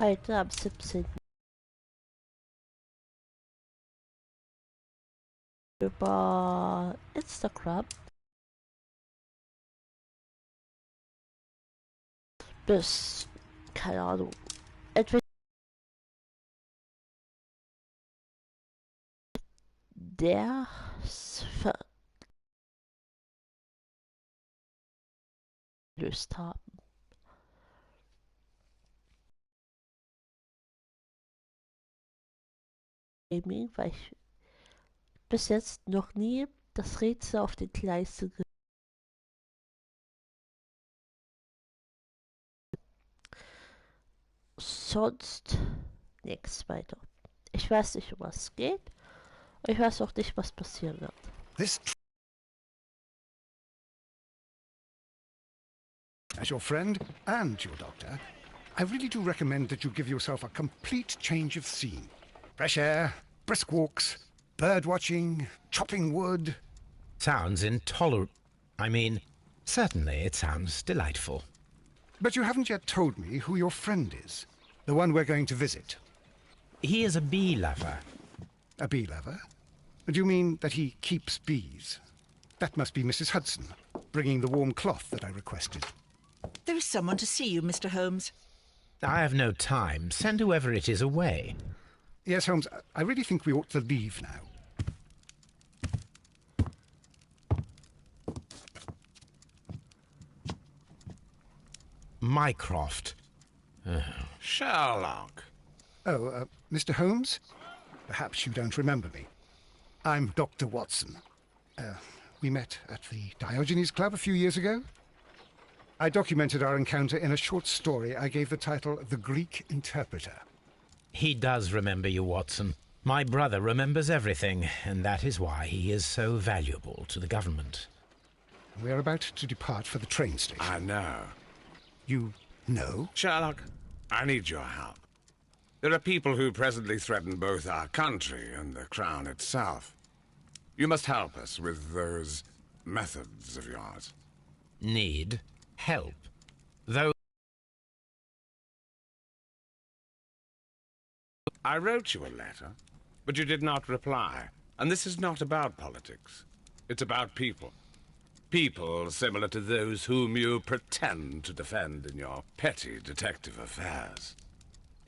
Heute am 17. über Instagram bis, keine Ahnung, entweder der verlöst haben. Weil ich bis jetzt noch nie das Rätsel auf den kleinsten sonst nichts weiter. Ich weiß nicht, um was es geht. Und ich weiß auch nicht, was passieren wird. As your friend and your doctor, I really do recommend that you give yourself a complete change of scene. Fresh air, brisk walks, bird watching, chopping wood. Sounds intolerable. I mean, certainly it sounds delightful. But you haven't yet told me who your friend is. The one we're going to visit. He is a bee lover. A bee lover? Do you mean that he keeps bees? That must be Mrs. Hudson, bringing the warm cloth that I requested. There is someone to see you, Mr. Holmes. I have no time. Send whoever it is away. Yes, Holmes, I really think we ought to leave now. Mycroft. Sherlock. Oh, Mr. Holmes? Perhaps you don't remember me. I'm Dr. Watson. We met at the Diogenes Club a few years ago. I documented our encounter in a short story I gave the title The Greek Interpreter. He does remember you, Watson. My brother remembers everything, and that is why he is so valuable to the government. We're about to depart for the train station. I know. You know? Sherlock, I need your help. There are people who presently threaten both our country and the Crown itself. You must help us with those methods of yours. Need help. Though I wrote you a letter, but you did not reply. And this is not about politics. It's about people. People similar to those whom you pretend to defend in your petty detective affairs.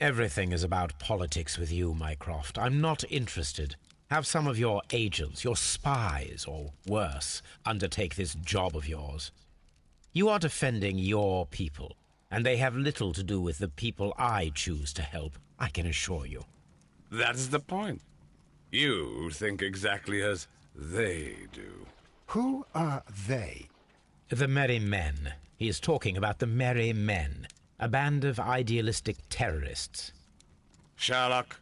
everything is about politics with you, Mycroft. I'm not interested. Have some of your agents, your spies, or worse, undertake this job of yours. You are defending your people, and they have little to do with the people I choose to help, I can assure you. That's the point. You think exactly as they do. Who are they? The Merry Men. He is talking about the Merry Men, a band of idealistic terrorists. Sherlock,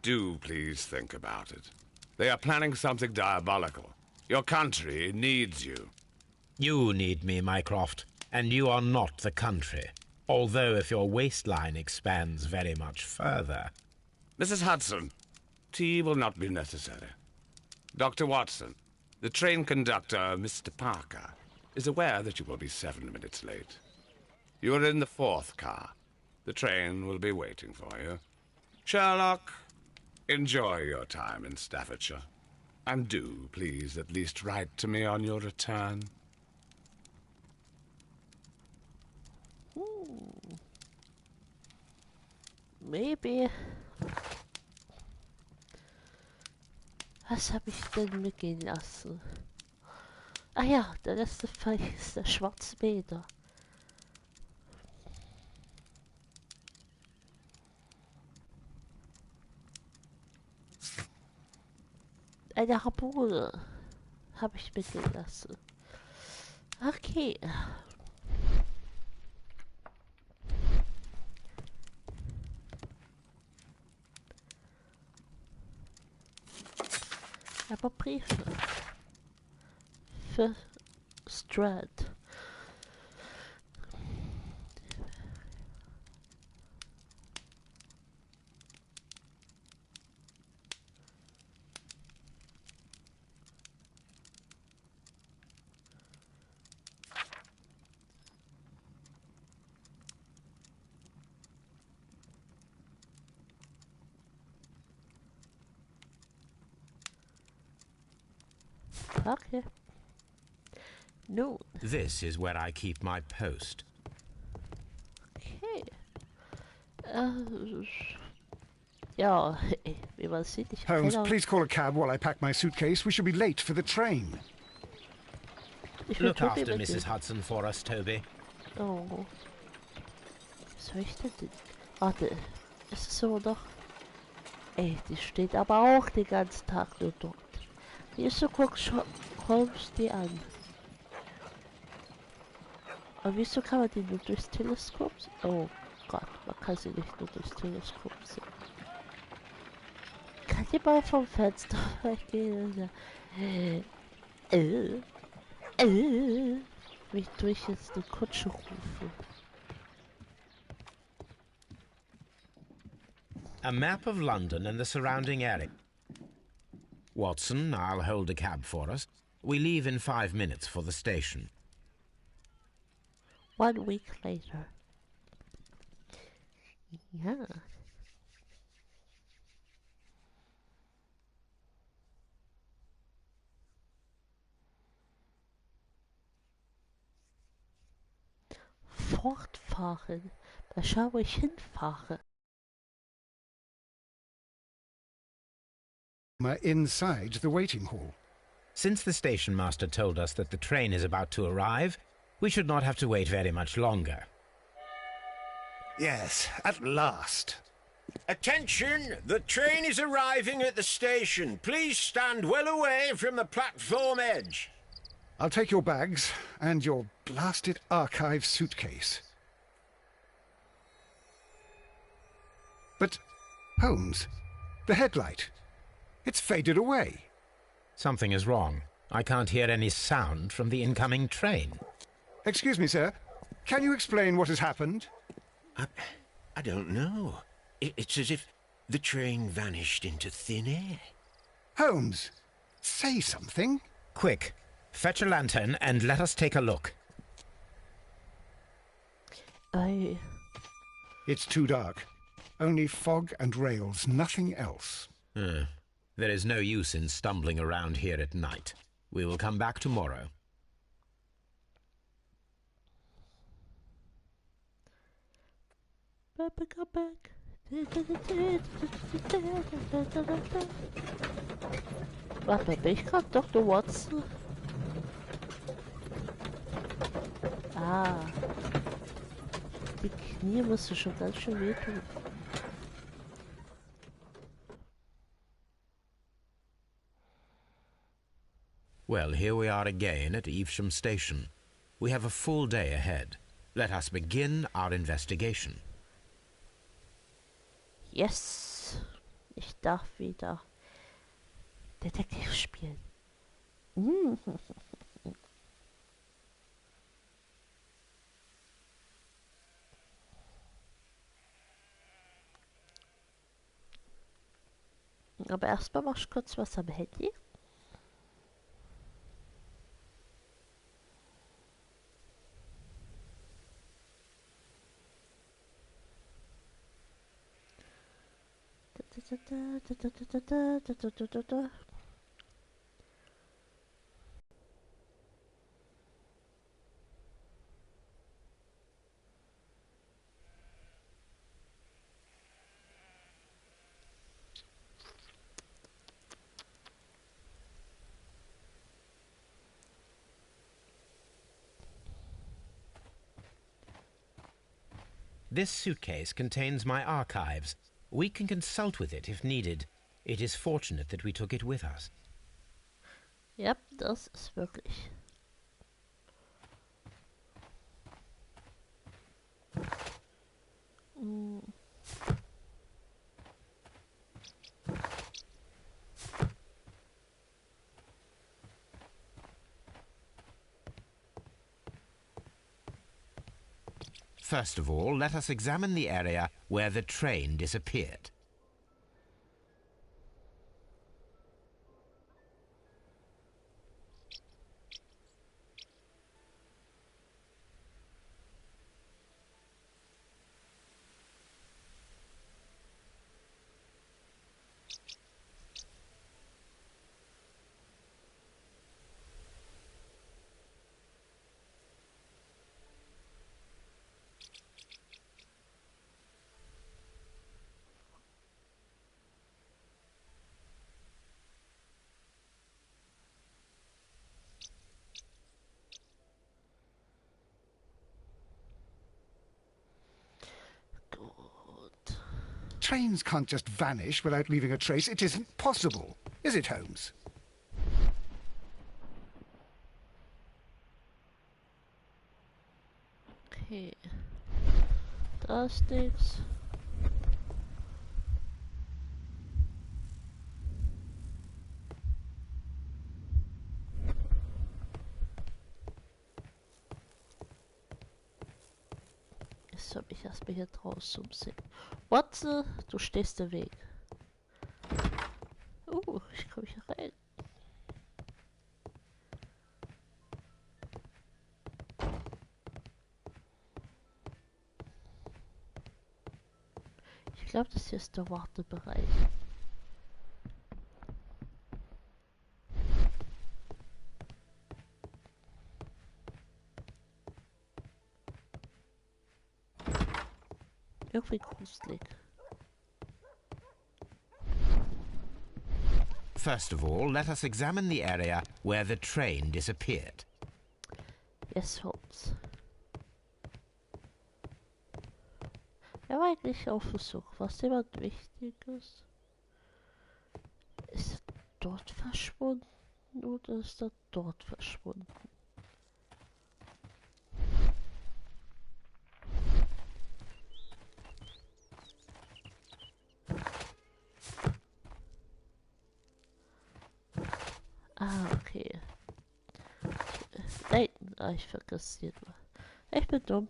do please think about it. They are planning something diabolical. Your country needs you. You need me, Mycroft, and you are not the country. Although if your waistline expands very much further. Mrs. Hudson, tea will not be necessary. Dr. Watson, the train conductor, Mr. Parker, is aware that you will be 7 minutes late. You are in the 4th car. The train will be waiting for you. Sherlock, enjoy your time in Staffordshire. And do, please, at least write to me on your return. Maybe. Was habe ich denn mitgehen lassen? Ah ja, der letzte Fall ist der schwarze Bäder. Eine Harpune habe ich mitgehen lassen. Okay. Aber Briefe. Für Strand. Okay. Nun. This is where I keep my post. Okay. Ja, wie man sieht, ich Holmes, kenne please call a cab while I pack my suitcase. We should be late for the train. ich will Look Tobi after mit Mrs. Hudson for us, Toby. Oh. Was soll ich denn? Warte. Ist es so noch? Ey, die steht aber auch den ganzen Tag nur dort. Wieso guckst Holmes die an? Aber wieso kann man die nur durchs Teleskop sehen? Oh Gott, man kann sie nicht nur durchs Teleskop sehen. Kann die mal vom Fenster weggehen? Wie ich durch jetzt die Kutsche rufe. A map of London and the surrounding area. Watson, I'll hold a cab for us. We leave in 5 minutes for the station. 1 week later. Ja. Fortfahren. Mal schauen, wo ich hinfahre. Inside the waiting hall. Since the station master told us that the train is about to arrive, we should not have to wait very much longer. Yes, at last. Attention! The train is arriving at the station. Please stand well away from the platform edge. I'll take your bags and your blasted archive suitcase. But, Holmes, the headlight. It's faded away. Something is wrong. I can't hear any sound from the incoming train. Excuse me, sir. Can you explain what has happened? I don't know. It's as if the train vanished into thin air. Holmes, say something. Quick, fetch a lantern and let us take a look. It's too dark. Only fog and rails, nothing else. There is no use in stumbling around here at night. We will come back tomorrow. Come back. Warte, bin ich gerade Dr. Watson? Ah. Die Knie musste schon ganz schön wehtun. Well, here we are again at Evesham Station. We have a full day ahead. Let us begin our investigation. Yes. Ich darf wieder Detektiv spielen. Aber erstmal mach ich kurz was am Handy. This suitcase contains my archives. We can consult with it if needed. It is fortunate that we took it with us. Ja, das ist wirklich. First of all, let us examine the area where the train disappeared. Trains can't just vanish without leaving a trace. It isn't possible. Is it, Holmes? Okay. Da ist nichts. Jetzt soll ich erstmal hier draußen umsehen. Watson, du stehst im Weg. Ich komme hier rein. Ich glaube, das hier ist der Wartebereich. Irgendwie gruselig. First of all, let us examine the area where the train disappeared. Yes, Holmes. Er war eigentlich auf Versuch. Was jemand Wichtiges? Ist er dort verschwunden oder ist er dort verschwunden? Okay. Nein, ich vergesse hier nur. Ich bin dumm.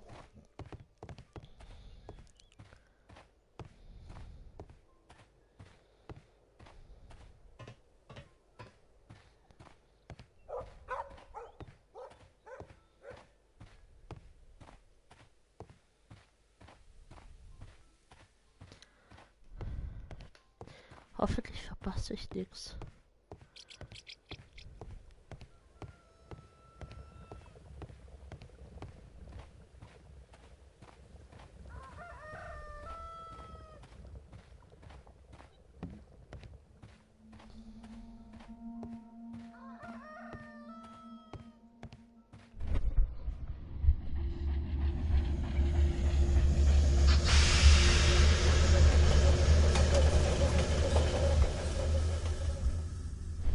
Hoffentlich verpasse ich nichts.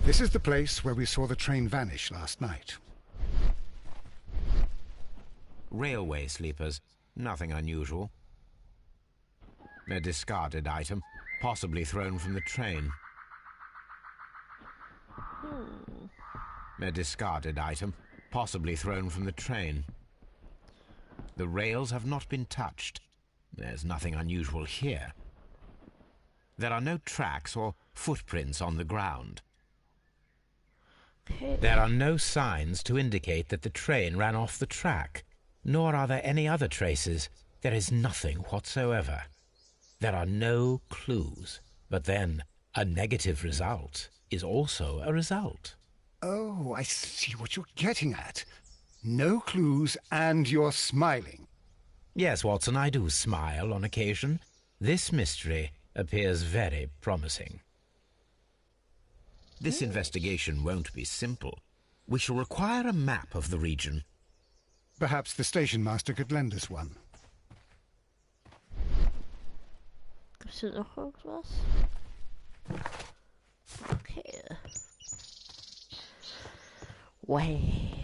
This is the place where we saw the train vanish last night. Railway sleepers, nothing unusual. A discarded item, possibly thrown from the train. A discarded item, possibly thrown from the train. The rails have not been touched. There's nothing unusual here. There are no tracks or footprints on the ground. Okay. There are no signs to indicate that the train ran off the track, nor are there any other traces. There is nothing whatsoever. There are no clues. But then, a negative result is also a result. Oh, I see what you're getting at. No clues and you're smiling. Yes, Watson, I do smile on occasion. This mystery appears very promising. This investigation won't be simple. We shall require a map of the region. Perhaps the station master could lend us one. Gibt's hier noch irgendwas? Okay. Wait.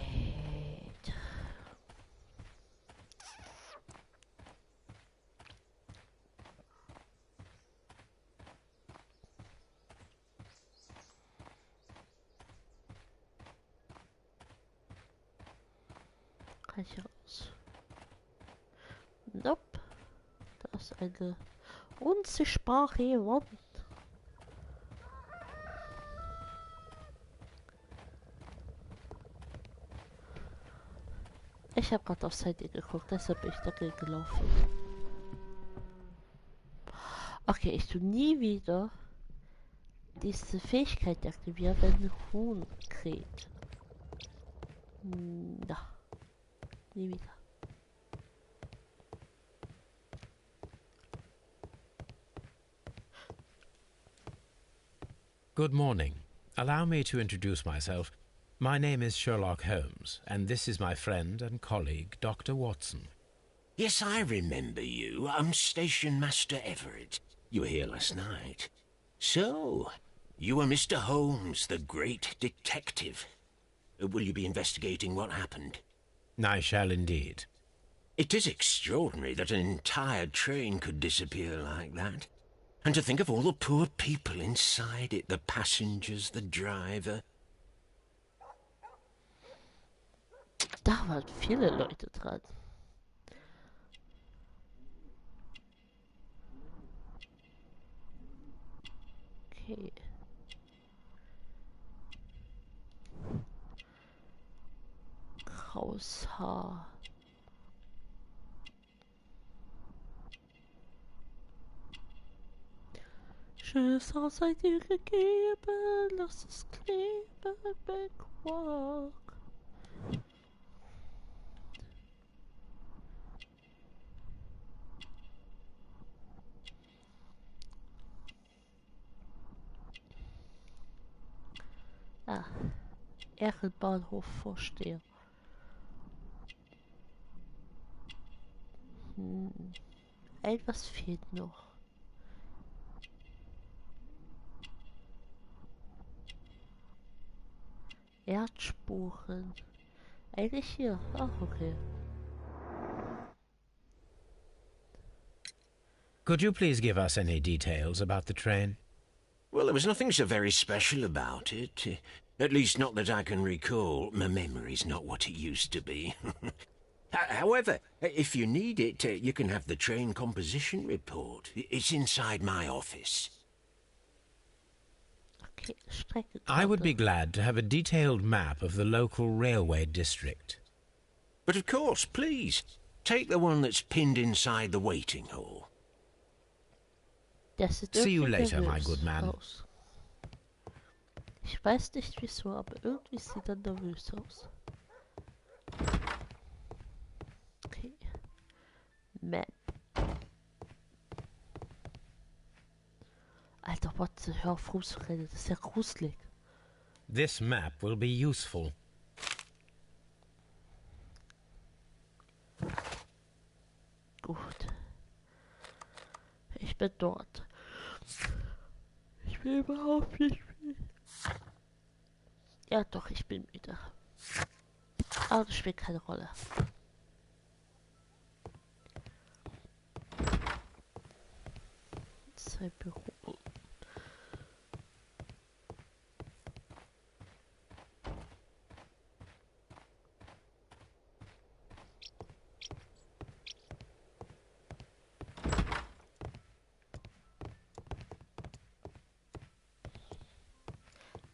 Kann ich hier raus? Nope. Da ist eine unsichtbare Wand. Ich habe gerade aufs Handy geguckt, deshalb bin ich dagegen gelaufen. Okay, ich tue nie wieder diese Fähigkeit aktivieren, wenn ein Huhn kräht. Na. Nie wieder. Good morning. Allow me to introduce myself. My name is Sherlock Holmes, and this is my friend and colleague, Dr. Watson. Yes, I remember you. I'm Station Master Everett. You were here last night. So, you are Mr. Holmes, the great detective. Will you be investigating what happened? I shall indeed. It is extraordinary that an entire train could disappear like that. And to think of all the poor people inside it, the passengers, the driver. Da waren viele Leute dran. Okay. Graues Haar. Schönes Haar sei dir gegeben, lass es kleben, Backwalk. Ah, Ehrenbahnhofvorsteher. Etwas fehlt noch. Erdspuren. Eigentlich hier. Ah, okay. Could you please give us any details about the train? Well, there was nothing so very special about it. At least not that I can recall. My memory's not what it used to be. However, if you need it, you can have the train composition report. It's inside my office. Okay, Strecke. I would be glad to have a detailed map of the local railway district. But of course, please, take the one that's pinned inside the waiting hall. See you later, my good man. Aus. Ich weiß nicht wieso, aber irgendwie sieht er nervös aus. Okay. Map. Alter, Watson, hör auf rumzurennen, das ist ja gruselig. This map will be useful. Gut. Ich bin dort. Ich bin überhaupt nicht müde. Ja doch, ich bin müde. Aber das spielt keine Rolle. Sein Büro.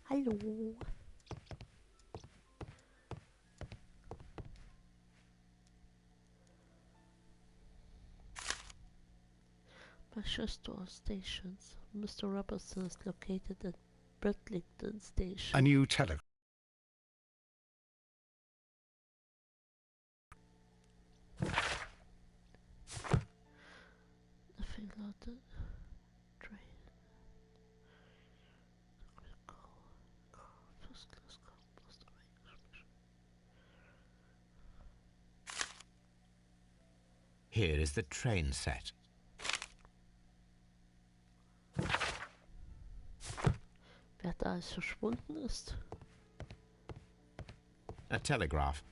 Hallo. Manchester stations. Mr. Robertson is located at Bridlington Station. A new telegram. Nothing loaded. Train. First class car. Here is the train set. Wer da alles verschwunden ist. A telegraph.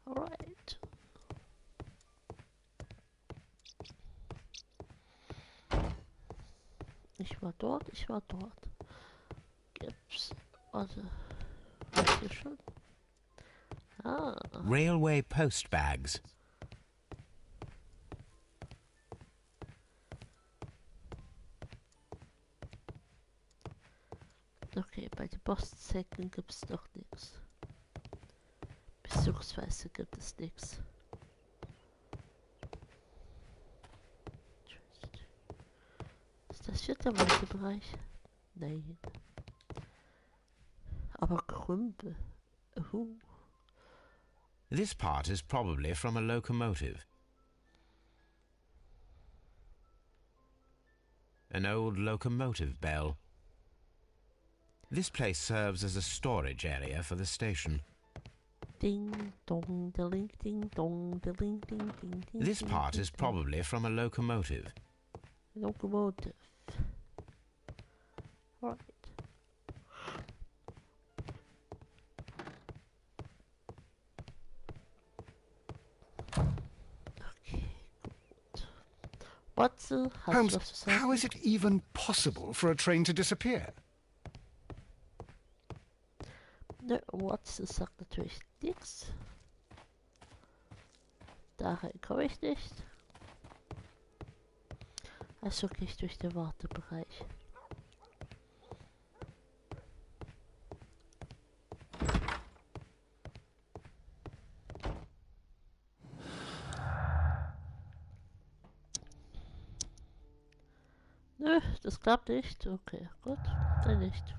Alright. Ich war dort, ich war dort. Gibt's. Warte. Was hier schon? Ah. Railway post bags. Okay, bei den Postsäcken gibt's noch nichts. Besuchsweise gibt es nichts. Ist das hier der weite Bereich? Nein. Aber Krümpe. This part is probably from a locomotive. An old locomotive bell. This place serves as a storage area for the station. Ding dong, ding ding dong, ding ding ding ding. This part is probably from a locomotive. Locomotive. Right. Okay, gut. Rätsel, hast du Holmes, was zu sagen? how is it even possible for a train to disappear? Ne, Rätsel sagt natürlich nichts. Daher komme ich nicht. Also gehe ich durch den Wartebereich. Nö, das klappt nicht. Okay, gut, dann nicht.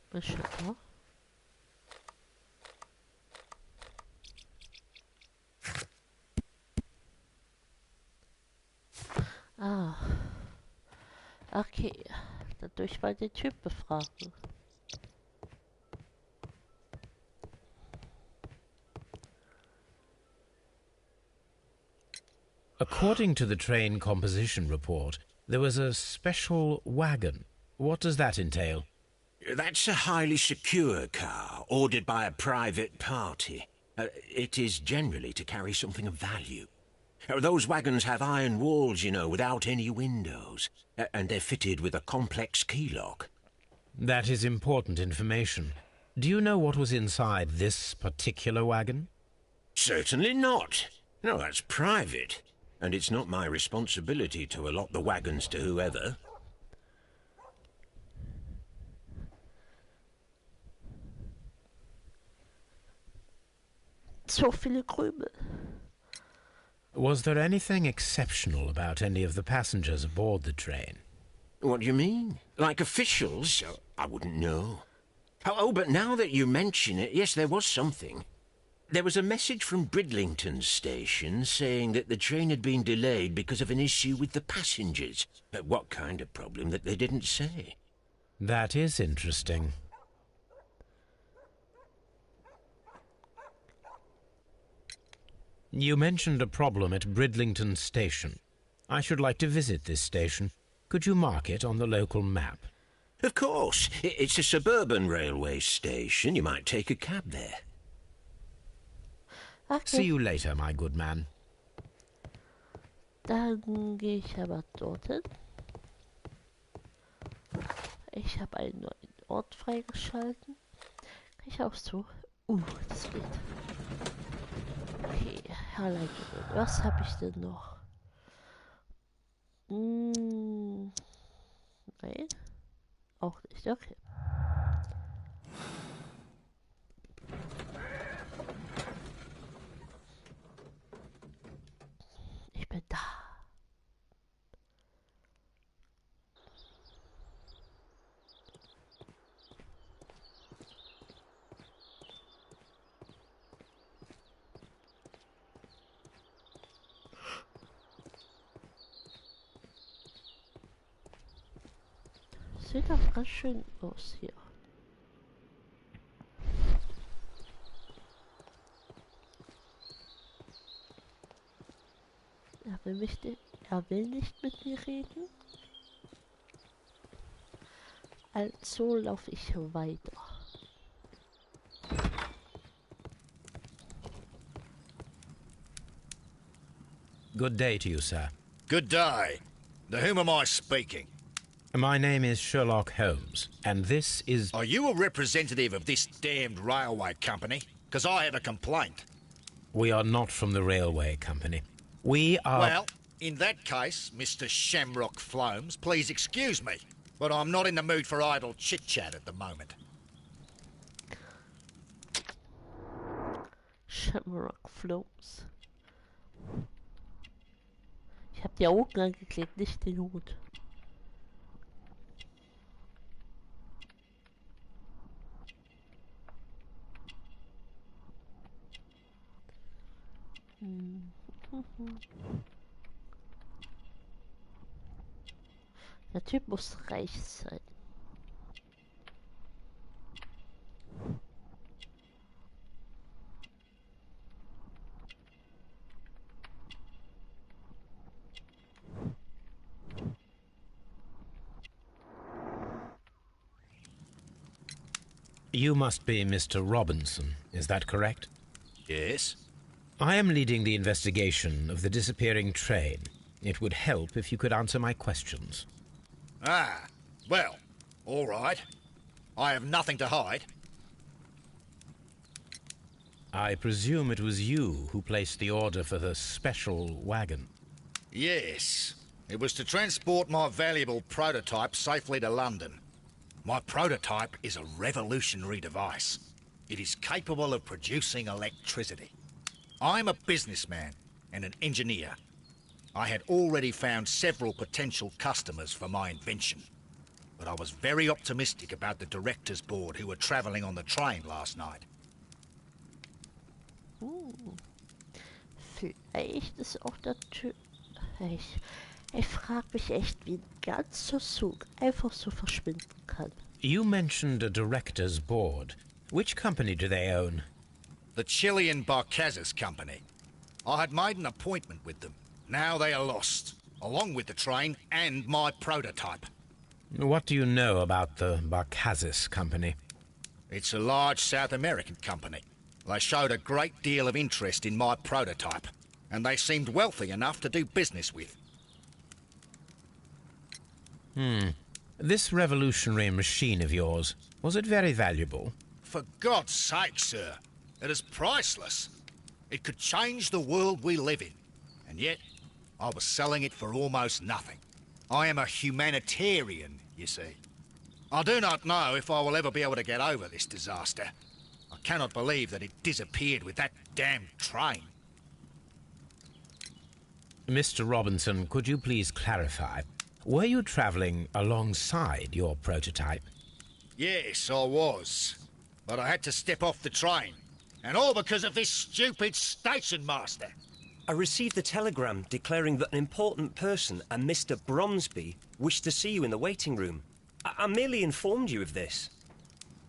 Beschütter. Ah. Okay. Dadurch mal den Typ befragen. According to the train composition report, there was a special wagon. What does that entail? That's a highly secure car, ordered by a private party. It is generally to carry something of value. Those wagons have iron walls, you know, without any windows. And they're fitted with a complex key lock. That is important information. Do you know what was inside this particular wagon? Certainly not. No, that's private. And it's not my responsibility to allot the wagons to whoever. So viele Krümel. Was there anything exceptional about any of the passengers aboard the train? What do you mean? Like officials? I wouldn't know. Oh, but now that you mention it, yes, there was something. There was a message from Bridlington station saying that the train had been delayed because of an issue with the passengers. What kind of problem that they didn't say? That is interesting. You mentioned a problem at Bridlington station. I should like to visit this station. Could you mark it on the local map? Of course. It's a suburban railway station. You might take a cab there. Okay. See you later, my good man. Dann gehe ich aber dorthin. Ich habe einen neuen Ort freigeschalten. Kann ich auch so? Das geht. Okay, Herleitung. Was habe ich denn noch? Nein. Auch nicht, okay. Ich bin da. Sieht doch ganz schön aus hier. Er will nicht mit mir reden. Also laufe ich weiter. Good day to you, sir. Good day. To whom am I speaking? My name is Sherlock Holmes, and this is... Are you a representative of this damned railway company? Because I have a complaint. We are not from the railway company. We are... Well, in that case, Mr. Shamrock Flomes, please excuse me, but I'm not in the mood for idle chit-chat at the moment. Shamrock Flomes. Ich habe die Augen angeklickt, nicht den Hut. Der Typ muss reich sein. You must be Mr. Robinson, is that correct? Yes? I am leading the investigation of the disappearing train. It would help if you could answer my questions. Ah, well, all right. I have nothing to hide. I presume it was you who placed the order for the special wagon. Yes. It was to transport my valuable prototype safely to London. My prototype is a revolutionary device. It is capable of producing electricity. I'm a businessman and an engineer. I had already found several potential customers for my invention. But I was very optimistic about the directors' board who were travelling on the train last night. Vielleicht ist auch der Typ... Ich frage mich echt, wie ein ganzer Zug einfach so verschwinden kann. You mentioned a director's board. Which company do they own? The Chilean Barcazas Company. I had made an appointment with them. Now they are lost, along with the train and my prototype. What do you know about the Barcazas Company? It's a large South American company. They showed a great deal of interest in my prototype, and they seemed wealthy enough to do business with. This revolutionary machine of yours, was it very valuable? For God's sake, sir, it is priceless. It could change the world we live in, and yet I was selling it for almost nothing. I am a humanitarian, you see. I do not know if I will ever be able to get over this disaster. I cannot believe that it disappeared with that damn train. Mr. Robinson, could you please clarify? Were you travelling alongside your prototype? Yes, I was. But I had to step off the train. And all because of this stupid station master. I received a telegram declaring that an important person, a Mr. Bromsby, wished to see you in the waiting room. I merely informed you of this.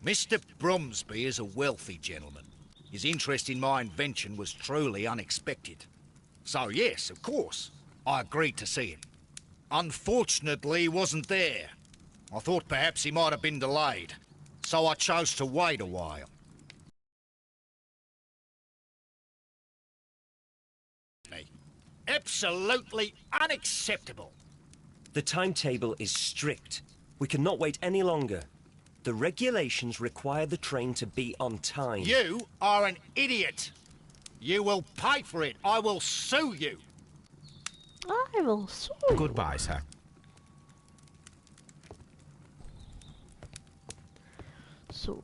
Mr. Bromsby is a wealthy gentleman. His interest in my invention was truly unexpected. So yes, of course, I agreed to see him. Unfortunately, he wasn't there. I thought perhaps he might have been delayed, so I chose to wait a while. Absolutely unacceptable. The timetable is strict. We cannot wait any longer. The regulations require the train to be on time. You are an idiot. You will pay for it. I will sue you. I will sue you. Goodbye, sir. So,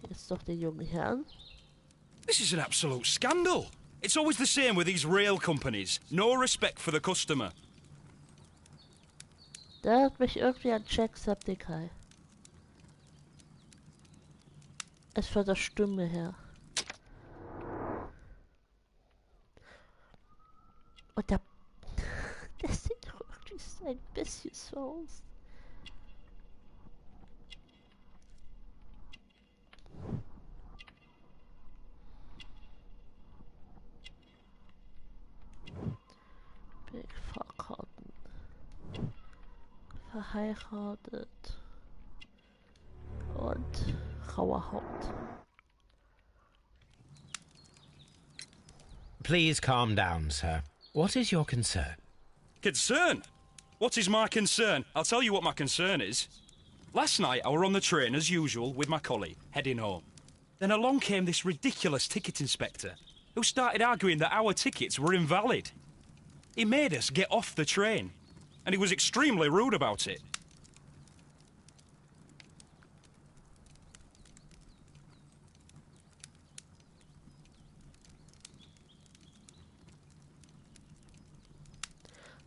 jetzt doch den jungen Herrn. This is an absolute scandal. It's always the same with these rail companies. No respect for the customer. Der hat mich irgendwie an Jacksepticeye. Es von der Stimme her. Und der sieht wirklich so ein bisschen so aus. Fahrkarten. Verheiratet. Und graue Haut. Please calm down, sir. What is your concern? Concern? What is my concern? I'll tell you what my concern is. Last night I were on the train as usual with my colleague, heading home. Then along came this ridiculous ticket inspector, who started arguing that our tickets were invalid. He made us get off the train, and he was extremely rude about it.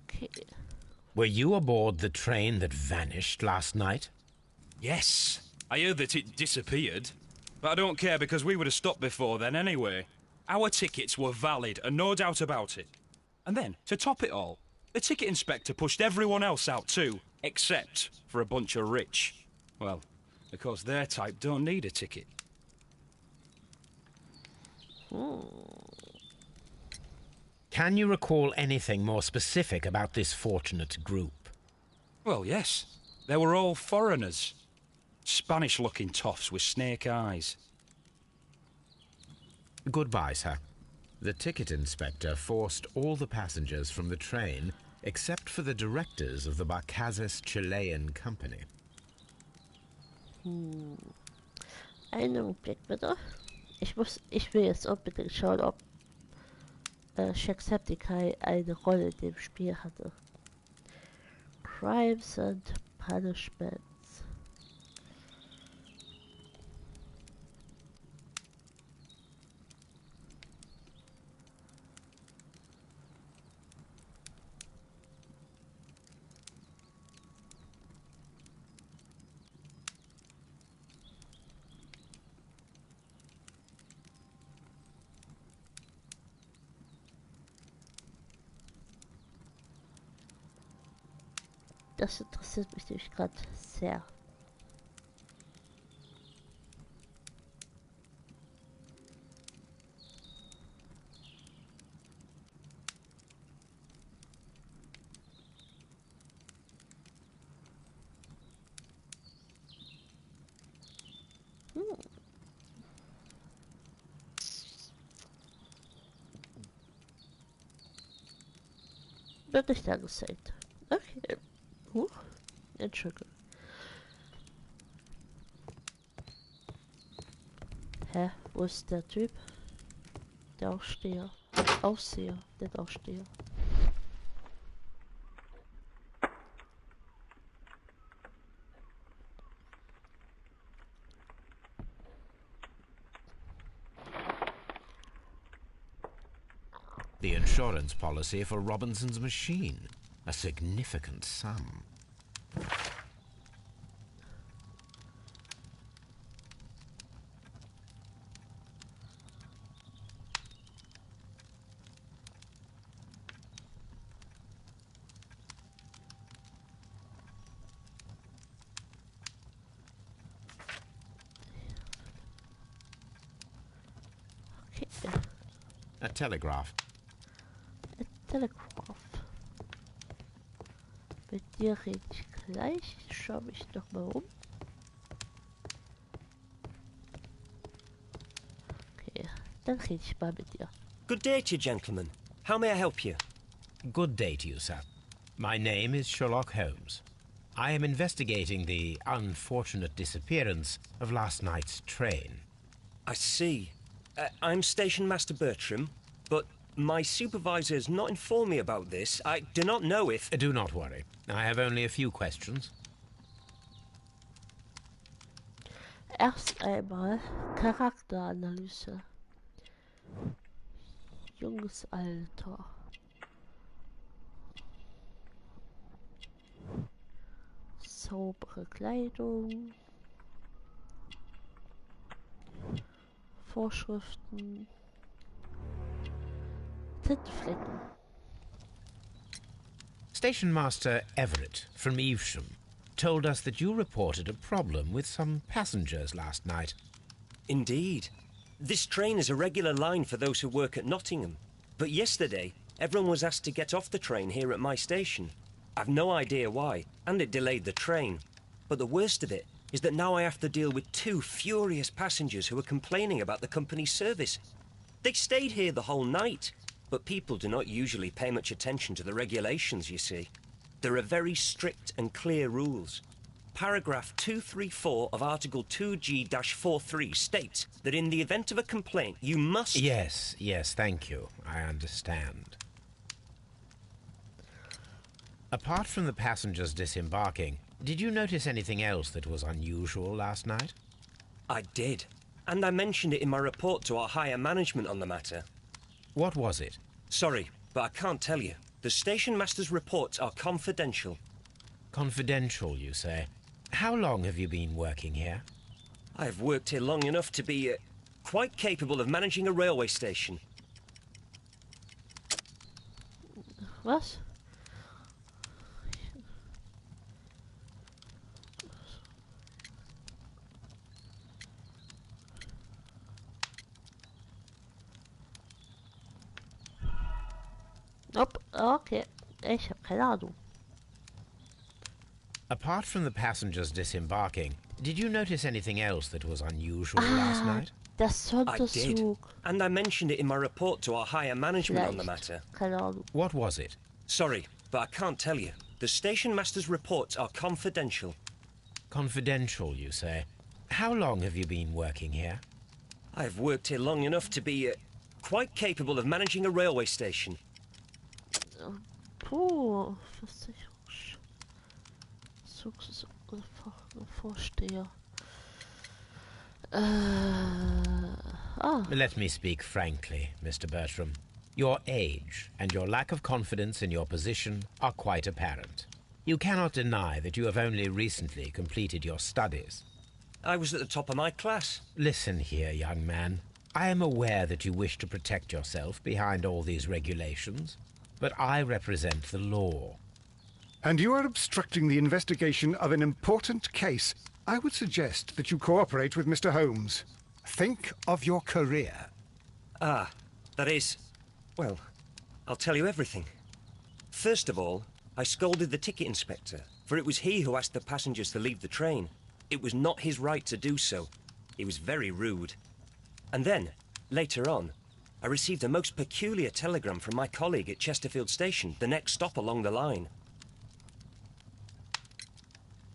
Okay. Were you aboard the train that vanished last night? Yes, I heard that it disappeared, but I don't care because we would have stopped before then anyway. Our tickets were valid, and no doubt about it. And then, to top it all, the ticket inspector pushed everyone else out too, except for a bunch of rich. Well, of course their type don't need a ticket. Can you recall anything more specific about this fortunate group? Well, yes. They were all foreigners. Spanish-looking toffs with snake eyes. Goodbye, sir. The ticket inspector forced all the passengers from the train except for the directors of the Barcazes Chilean Company. Einen Augenblick bitte. Ich will jetzt unbedingt schauen, ob Jacksepticeye eine Rolle in dem Spiel hatte. Crimes and Punishments. Das interessiert mich nämlich gerade sehr. Wird nicht angezeigt. Okay. Entschuldigung. Hä? Wo ist der Typ? Der Aufsteher. Aufseher. Der Aufsteher. The insurance policy for Robinson's machine. A significant sum. Okay. A telegraph. A telegraph. Mit dir rede ich gleich. Ich schaue mich doch mal um. Okay, dann rede ich mal mit dir. Good day to you, gentlemen. How may I help you? Good day to you, sir. My name is Sherlock Holmes. I am investigating the unfortunate disappearance of last night's train. I see. I'm Station Master Bertram, but my supervisor has not informed me about this. I do not know if... Do not worry. I have only a few questions. Erst einmal Charakteranalyse. Junges Alter. Saubere Kleidung. Vorschriften. Kniffligen. Station Master Everett from Evesham told us that you reported a problem with some passengers last night. Indeed. This train is a regular line for those who work at Nottingham. But yesterday, everyone was asked to get off the train here at my station. I've no idea why, and it delayed the train. But the worst of it is that now I have to deal with two furious passengers who are complaining about the company's service. They stayed here the whole night, but people do not usually pay much attention to the regulations, you see. There are very strict and clear rules. Paragraph 234 of Article 2G-43 states that in the event of a complaint, you must... Yes, thank you. I understand. Apart from the passengers disembarking, did you notice anything else that was unusual last night? I did, and I mentioned it in my report to our higher management on the matter. What was it? Sorry, but I can't tell you. The station master's reports are confidential. Confidential, you say? How long have you been working here? I've worked here long enough to be... quite capable of managing a railway station. Was? Nope. Okay. Ich habe keine Ahnung. Apart from the passengers disembarking, did you notice anything else that was unusual last night? Der I did. Sonderzug. And I mentioned it in my report to our higher management on the Vielleicht. matter. Keine Ahnung. What was it? Sorry, but I can't tell you. The station master's reports are confidential. Confidential, you say? How long have you been working here? I've worked here long enough to be quite capable of managing a railway station. Puh. Vorsteher. Let me speak frankly, Mr. Bertram. Your age and your lack of confidence in your position are quite apparent. You cannot deny that you have only recently completed your studies. I was at the top of my class. Listen here, young man. I am aware that you wish to protect yourself behind all these regulations, but I represent the law. And you are obstructing the investigation of an important case. I would suggest that you cooperate with Mr. Holmes. Think of your career. Ah, that is... Well, I'll tell you everything. First of all, I scolded the ticket inspector, for it was he who asked the passengers to leave the train. It was not his right to do so. He was very rude. And then, later on, I received a most peculiar telegram from my colleague at Chesterfield Station, the next stop along the line.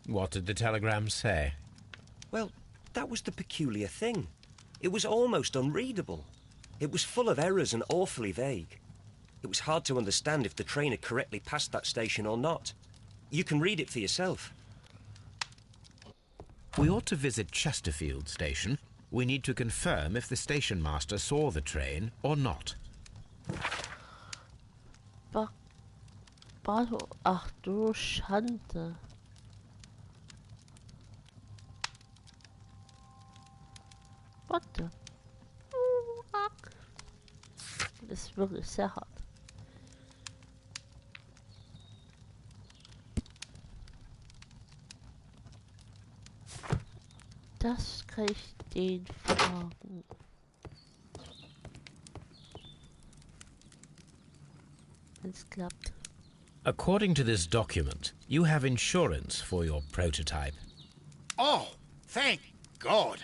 What did the telegram say? Well, that was the peculiar thing. It was almost unreadable. It was full of errors and awfully vague. It was hard to understand if the train had correctly passed that station or not. You can read it for yourself. We ought to visit Chesterfield Station. We need to confirm if the station master saw the train or not. Ach du Schande. What the? Das ist wirklich sehr hart. Das kann ich den fragen. Wenn's klappt. According to this document, you have insurance for your prototype. Oh, thank God.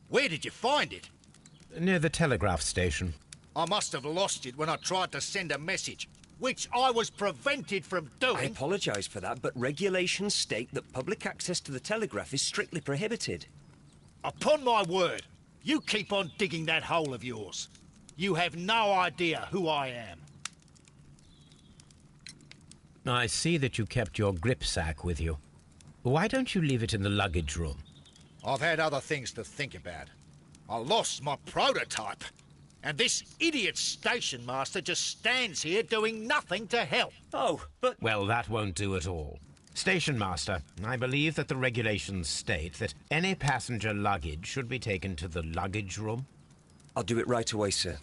Where did you find it? Near the telegraph station. I must have lost it when I tried to send a message, which I was prevented from I doing. apologise for that, but regulations state that public access to the telegraph is strictly prohibited. Upon my word, you keep on digging that hole of yours. You have no idea who I am. I see that you kept your gripsack with you. Why don't you leave it in the luggage room? I've had other things to think about. I lost my prototype. And this idiot station master just stands here doing nothing to help. Oh, but... Well, that won't do at all. Station master, I believe that the regulations state that any passenger luggage should be taken to the luggage room. I'll do it right away, sir.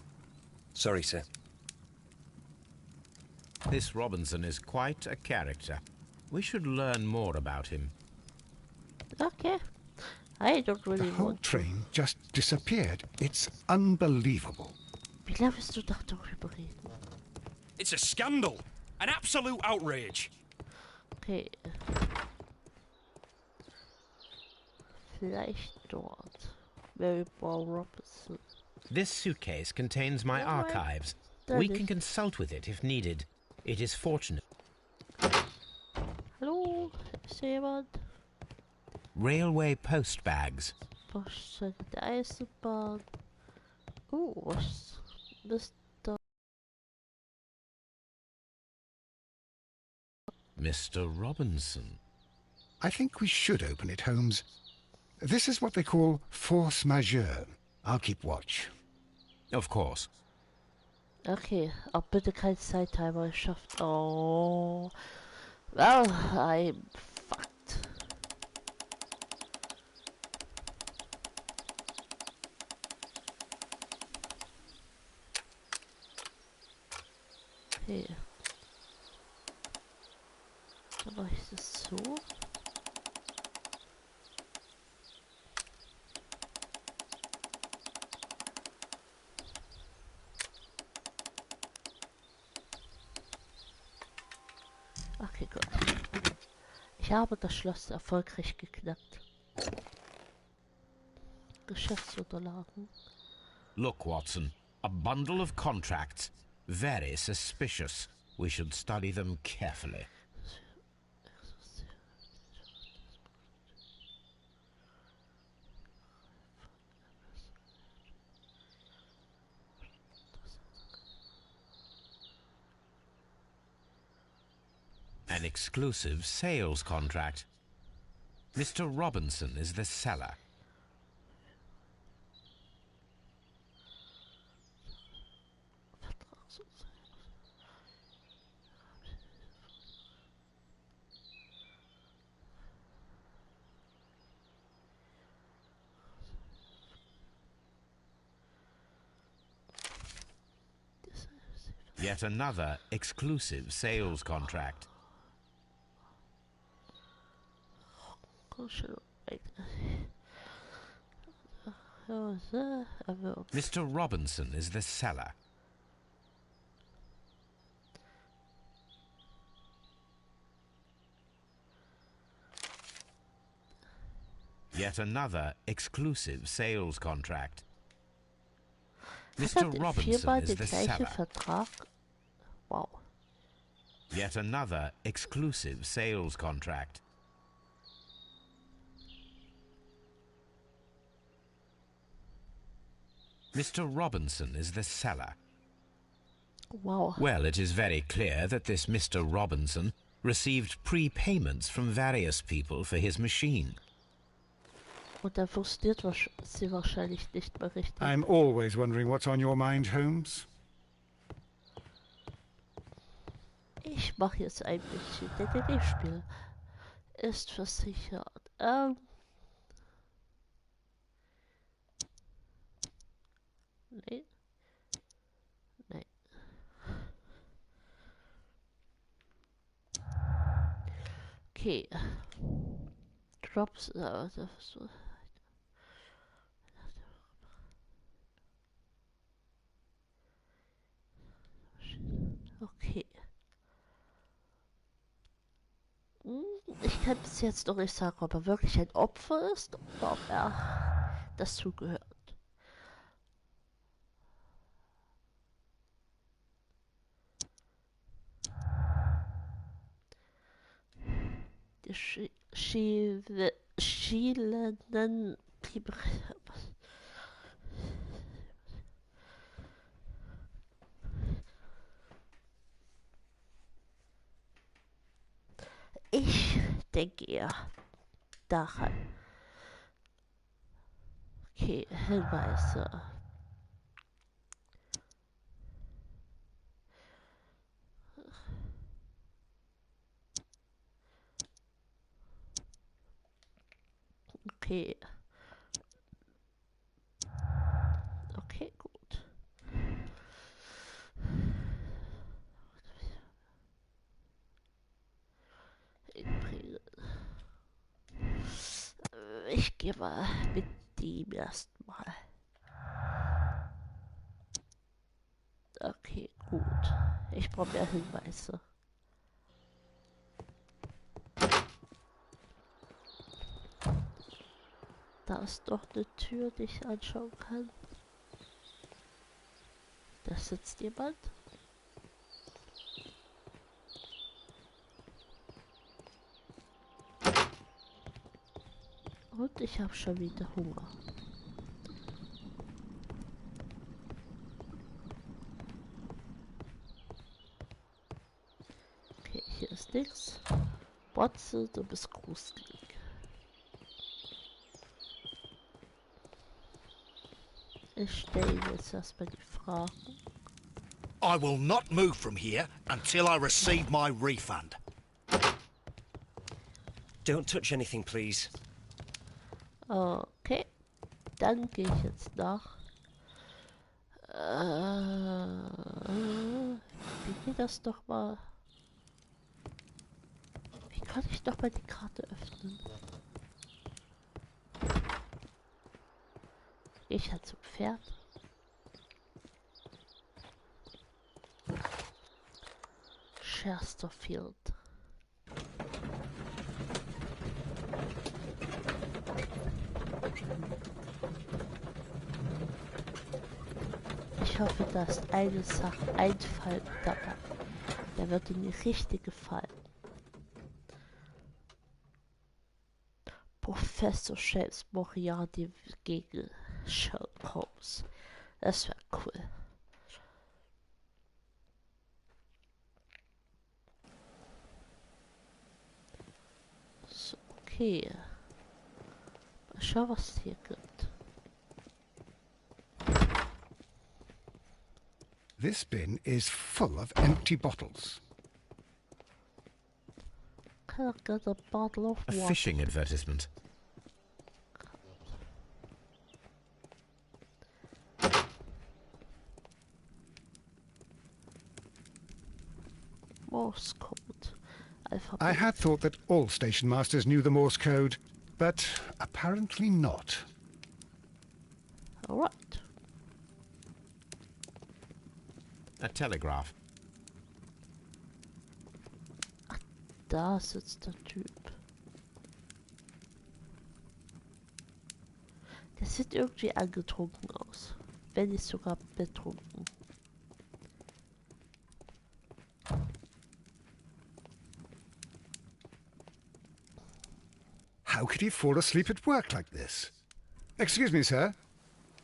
Sorry, sir. This Robinson is quite a character. We should learn more about him. Okay. I don't The really whole want to. train just disappeared. It's unbelievable. Wie lange willst du noch darüber reden? It's a scandal. An absolute outrage. Okay. Vielleicht dort. Mary Ball Robinson. This suitcase contains my Alright. archives. That We is- can consult with it if needed. It is fortunate. Hallo? Ist hier jemand? Railway post bags. Poststelle der Eisenbahn. Was ist da? Mr. Robinson. I think we should open it, Holmes. This is what they call force majeure. I'll keep watch. Of course. Okay, aber bitte kein Zeittimer geschafft. Oh. Well, I'm fucked. Okay. Dann mache ich das so. Okay, gut. Ich habe das Schloss erfolgreich geknackt. Geschäftsunterlagen. Look, Watson. A bundle of contracts. Very suspicious. We should study them carefully. An exclusive sales contract. Mr. Robinson is the seller. Yet another exclusive sales contract. Mr. Robinson is the seller. Yet another exclusive sales contract. Mr. Robinson is the seller. Vertrag. Wow. Yet another exclusive sales contract. Mr. Robinson is the seller. Wow. Well, it is very clear that this Mr. Robinson received prepayments from various people for his machine. Und er frustriert sie wahrscheinlich nicht mehr richtig. I'm always wondering what's on your mind, Holmes. Ich mache jetzt ein bisschen Detektivspiel. Ist versichert. Nee. Nee. Okay. Drops. Okay. Ich kann bis jetzt noch nicht sagen, ob er wirklich ein Opfer ist oder ob er dazu gehört. Die schielenden Ich denke eher daran. Okay, Hinweise. Okay. Okay, gut. Ich gehe mal mit dem erstmal. Okay, gut. Ich brauche mehr Hinweise. Da ist doch eine Tür, die ich anschauen kann. Da sitzt jemand. Und ich habe schon wieder Hunger. Okay, hier ist nichts. Watson, du bist gruselig. Ich stelle jetzt erstmal die Fragen. I will not move from here until I receive my refund. Don't touch anything, please. Okay, dann gehe ich jetzt nach. Wie Wie das doch mal... Wie kann ich doch mal die Karte öffnen? Ich halt zum Pferd. Chesterfield. Ich hoffe, da ist eine Sache einfallen dabei. Der wird Ihnen richtig gefallen. Professor Shells Moriarty gegen Sherlock Holmes. Das wäre cool. So, okay. Mal schauen, was es hier gibt. This bin is full of empty bottles. Can I get a bottle of A water? fishing advertisement. Morse code. Alphabet. I had thought that all station masters knew the Morse code, but apparently not. Alright. A telegraph. Da sitzt der Typ. Der sieht irgendwie angetrunken aus. Wenn nicht sogar betrunken. How could he fall asleep at work like this? Excuse me, sir.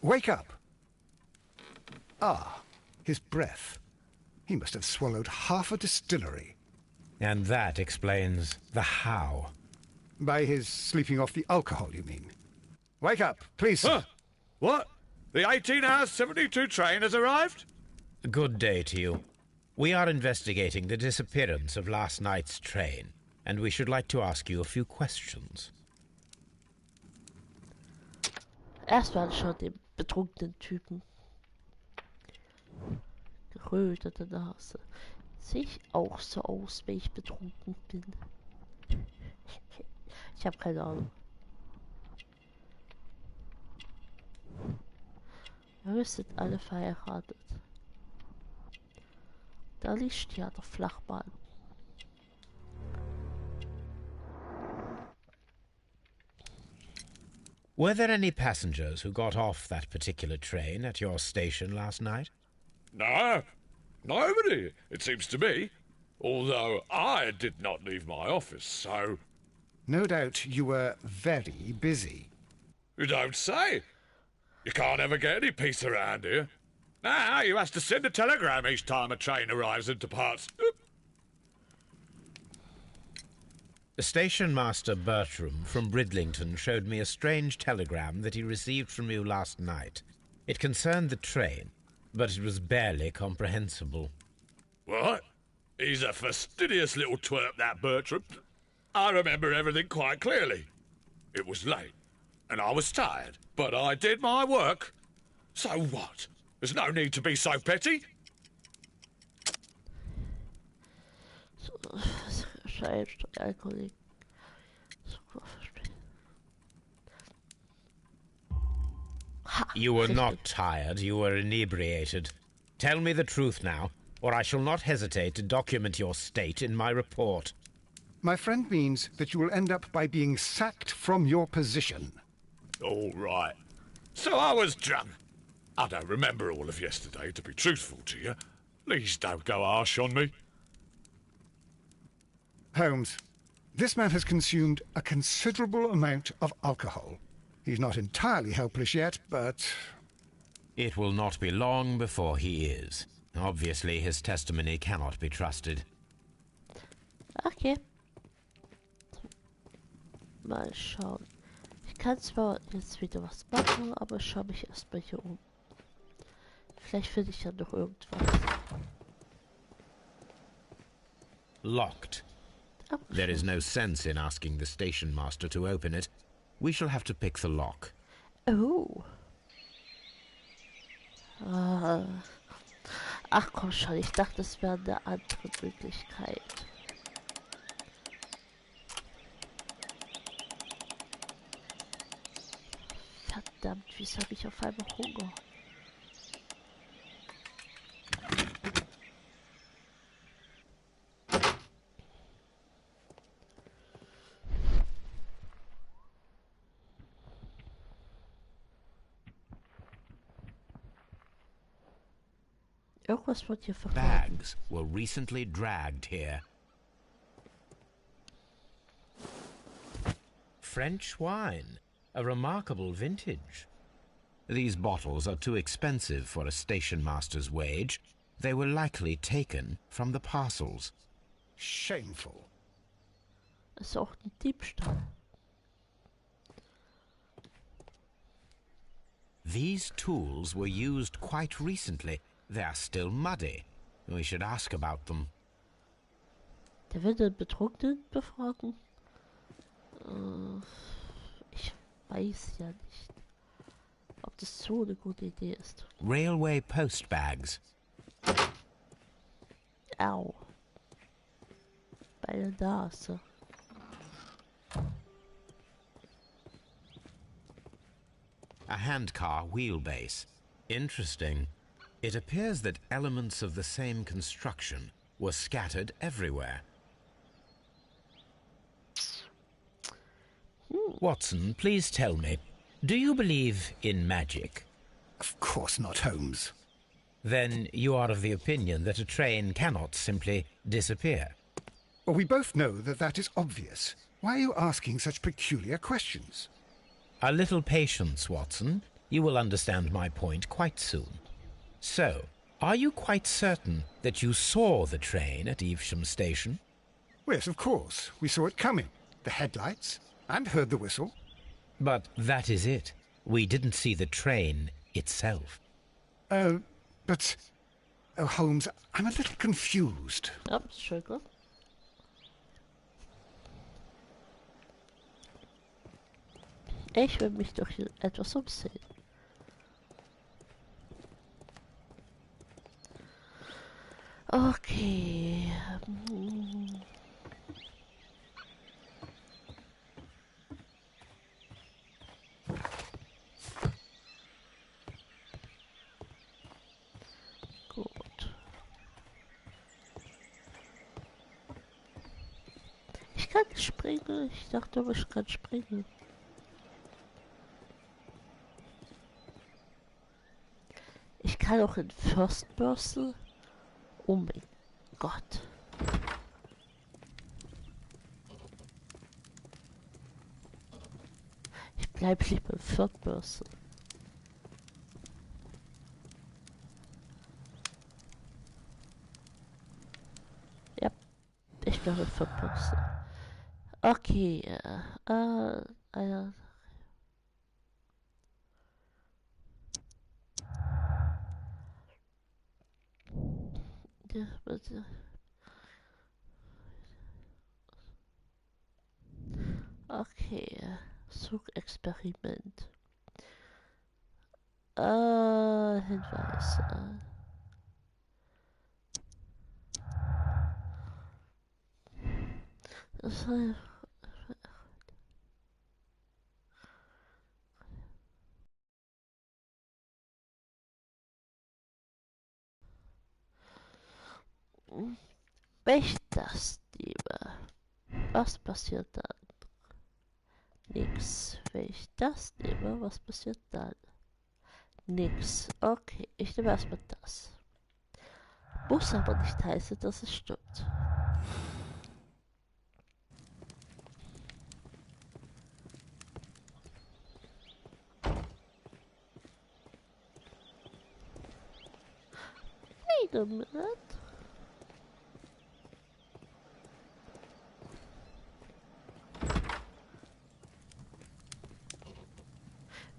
Wake up. Ah, his breath. He must have swallowed half a distillery. And that explains the how. By his sleeping off the alcohol, you mean? Wake up, please, sir. Huh? What? The 18 hours 72 train has arrived? Good day to you. We are investigating the disappearance of last night's train, and we should like to ask you a few questions. Erstmal schaut den betrunkenen Typen. Gerötete Nase. Sehe ich auch so aus, wenn ich betrunken bin? Ich habe keine Ahnung. Wir sind alle verheiratet. Da liegt ja der Flachbahn. Were there any passengers who got off that particular train at your station last night? No, nobody, it seems to me. Although I did not leave my office, so... No doubt you were very busy. You don't say. You can't ever get any peace around here. Now you have to send a telegram each time a train arrives and departs. Station Master Bertram from Bridlington showed me a strange telegram that he received from you last night. It concerned the train, but it was barely comprehensible. What? He's a fastidious little twerp, that Bertram. I remember everything quite clearly. It was late, and I was tired, but I did my work. So what? There's no need to be so petty. You were not tired, you were inebriated. Tell me the truth now, or I shall not hesitate to document your state in my report. My friend means that you will end up by being sacked from your position. All right. So I was drunk. I don't remember all of yesterday, to be truthful to you. Please don't go harsh on me. Holmes, this man has consumed a considerable amount of alcohol. He's not entirely helpless yet, but... It will not be long before he is. Obviously, his testimony cannot be trusted. Okay. Mal schauen. Ich kann zwar jetzt wieder was machen, aber ich schaue mich erstmal hier um. Vielleicht finde ich ja noch irgendwas. Locked. There is no sense in asking the station master to open it. We shall have to pick the lock. Oh. Ach komm schon, ich dachte, es wäre eine andere Möglichkeit. Verdammt, wieso habe ich auf einmal Hunger? Irgendwas wird hier verkauft. Bags were recently dragged here. French wine, a remarkable vintage. These bottles are too expensive for a station master's wage. They were likely taken from the parcels. Shameful. Das ist auch ein Diebstahl. These tools were used quite recently. They are still muddy. We should ask about them. Der will den Betrunkenen befragen? Ich weiß ja nicht, ob das so eine gute Idee ist. Railway post bags. Au. Bei der Nase. A handcar wheelbase. Interesting. It appears that elements of the same construction were scattered everywhere. Watson, please tell me, do you believe in magic? Of course not, Holmes. Then you are of the opinion that a train cannot simply disappear. Well, we both know that that is obvious. Why are you asking such peculiar questions? A little patience, Watson. You will understand my point quite soon. So, are you quite certain that you saw the train at Evesham Station? Yes, of course. We saw it coming. The headlights, and heard the whistle. But that is it. We didn't see the train itself. But... Oh, Holmes, I'm a little confused. Ja, schön gut. Ich will mich doch hier etwas umsehen. Okay. Gut. Ich kann nicht springen. Ich dachte, ich kann springen. Ich kann auch in First Person. Oh mein Gott. Ich bleib lieber in Third Person. Ja, ich glaube Third Person. Okay, ja, bitte. Okay, Zugexperiment. Hinweis. Das war wenn ich das nehme, was passiert dann? Nix. Wenn ich das nehme, was passiert dann? Nix. Okay, ich nehme erstmal das. Muss aber nicht heißen, dass es stimmt. Wait a minute.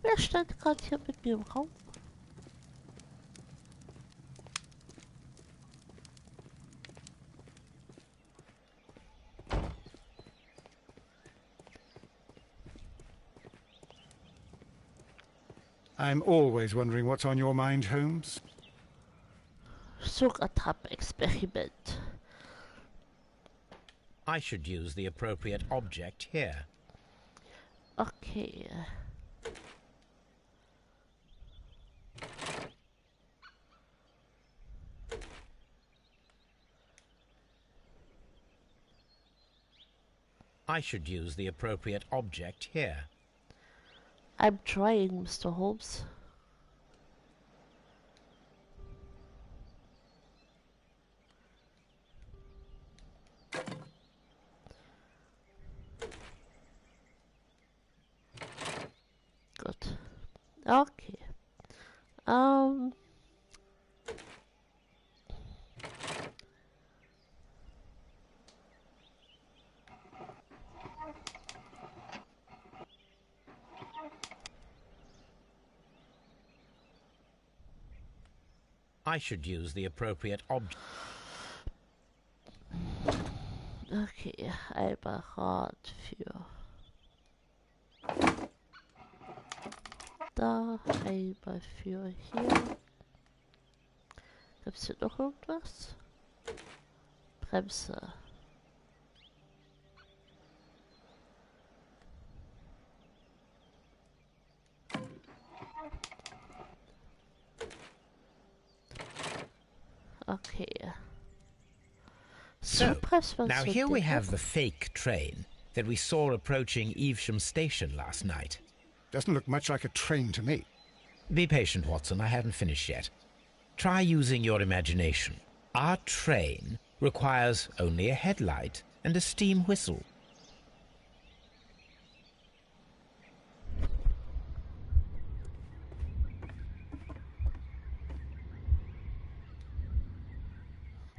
Wer stand gerade hier mit mir im Raum? I'm always wondering what's on your mind, Holmes. Sugattrap-Experiment. I should use the appropriate object here. Okay. I should use the appropriate object here. I'm trying, Mr. Holmes. Good. Okay. I should use the appropriate object. Okay, einmal Rad für da, einmal für hier. Gibt's hier noch irgendwas? Bremse. Okay. So, now here we have the fake train that we saw approaching Evesham Station last night. Doesn't look much like a train to me. Be patient, Watson, I haven't finished yet. Try using your imagination. Our train requires only a headlight and a steam whistle.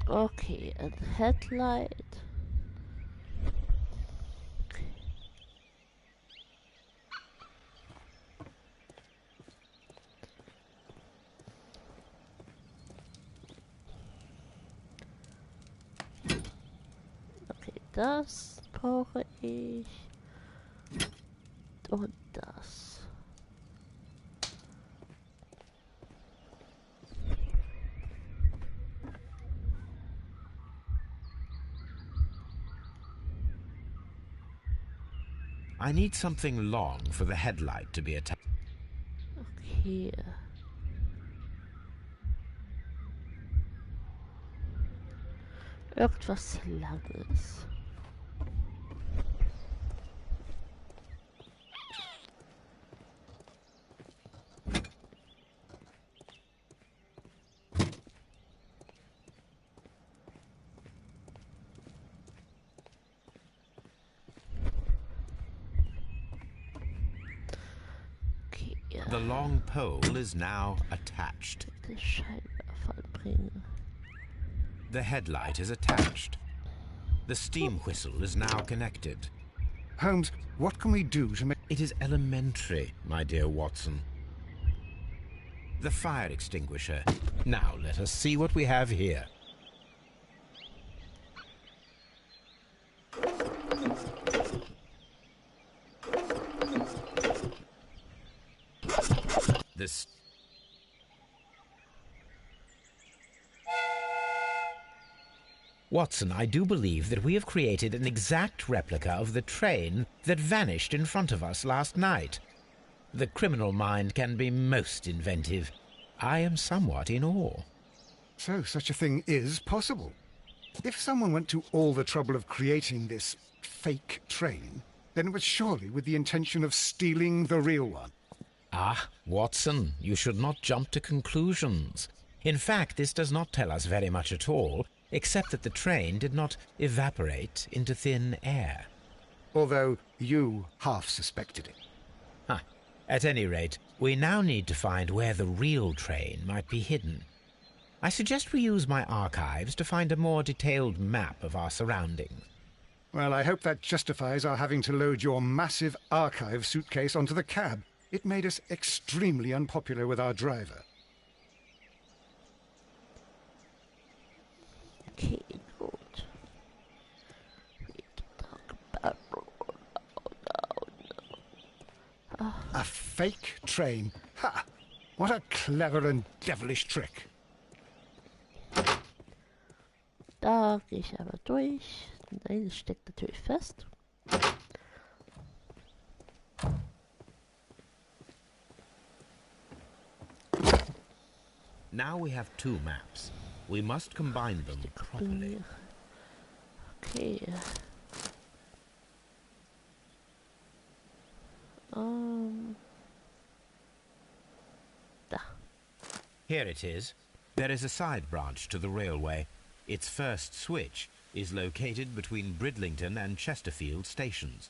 Okay, a headlight. Okay, das brauche ich. Und das. I need something long for the headlight to be attached. Okay. Irgendwas Langes. The long pole is now attached. The Scheinwerfer anbringen. The headlight is attached. The steam whistle is now connected. Holmes, what can we do to make... It is elementary, my dear Watson. The fire extinguisher. Now let us see what we have here. This... Watson, I do believe that we have created an exact replica of the train that vanished in front of us last night. The criminal mind can be most inventive. I am somewhat in awe. So, such a thing is possible. If someone went to all the trouble of creating this fake train, then it was surely with the intention of stealing the real one. Ah, Watson, you should not jump to conclusions. In fact, this does not tell us very much at all, except that the train did not evaporate into thin air. Although you half suspected it. Huh. At any rate, we now need to find where the real train might be hidden. I suggest we use my archives to find a more detailed map of our surroundings. Well, I hope that justifies our having to load your massive archive suitcase onto the cab. It made us extremely unpopular with our driver. Okay, good. We need to talk about... A fake train? Ha! What a clever and devilish trick. Da gehe ich aber durch. Nein, es steckt natürlich fest. Now we have two maps. We must combine them properly. Okay. Da. Here it is. There is a side branch to the railway. Its first switch is located between Bridlington and Chesterfield stations.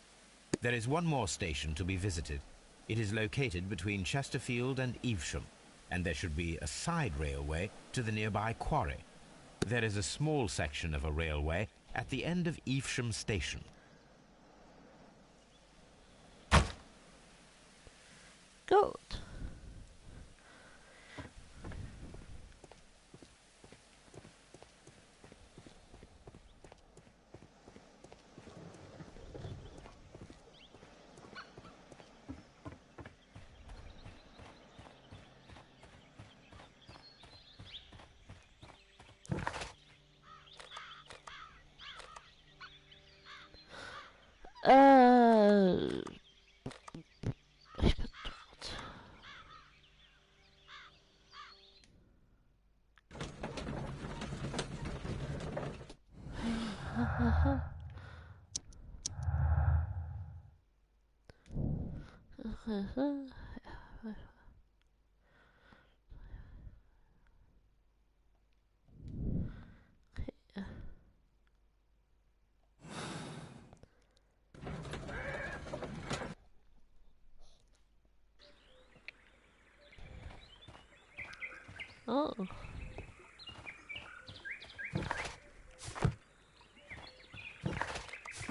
There is one more station to be visited. It is located between Chesterfield and Evesham, and there should be a side railway to the nearby quarry. There is a small section of a railway at the end of Evesham station. Good. Ich bin tot. Oh.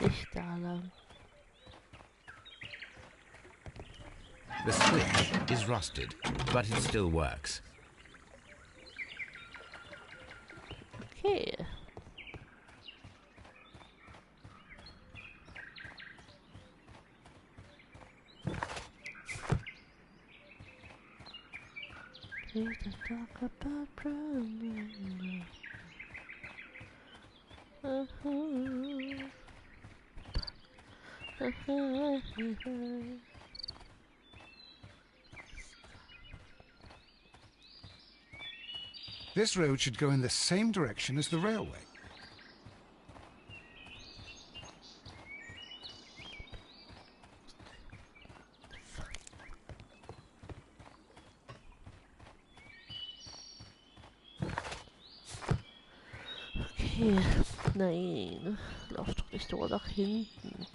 Nicht da lang. The switch is rusted, but it still works. Okay. Please don't talk about running. This road should go in the same direction as the railway. Okay, nein, lauf doch nicht nur nach hinten.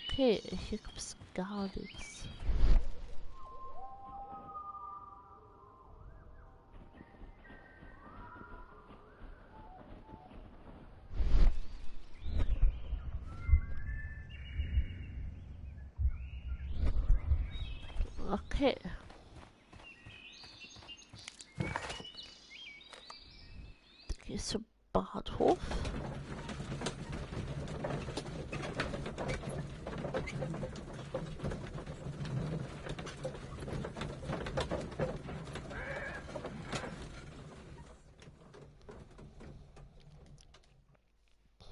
Okay, hier gibt's gar nichts. Okay. Da gehst zum Bahnhof.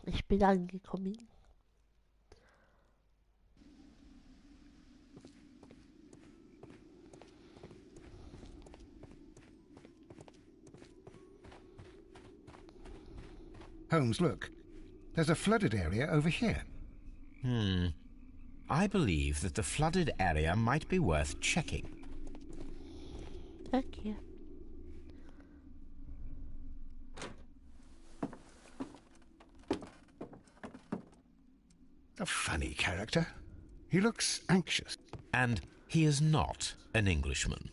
Ich bin angekommen. Holmes, look. There's a flooded area over here. I believe that the flooded area might be worth checking. Okay. A funny character. He looks anxious. And he is not an Englishman.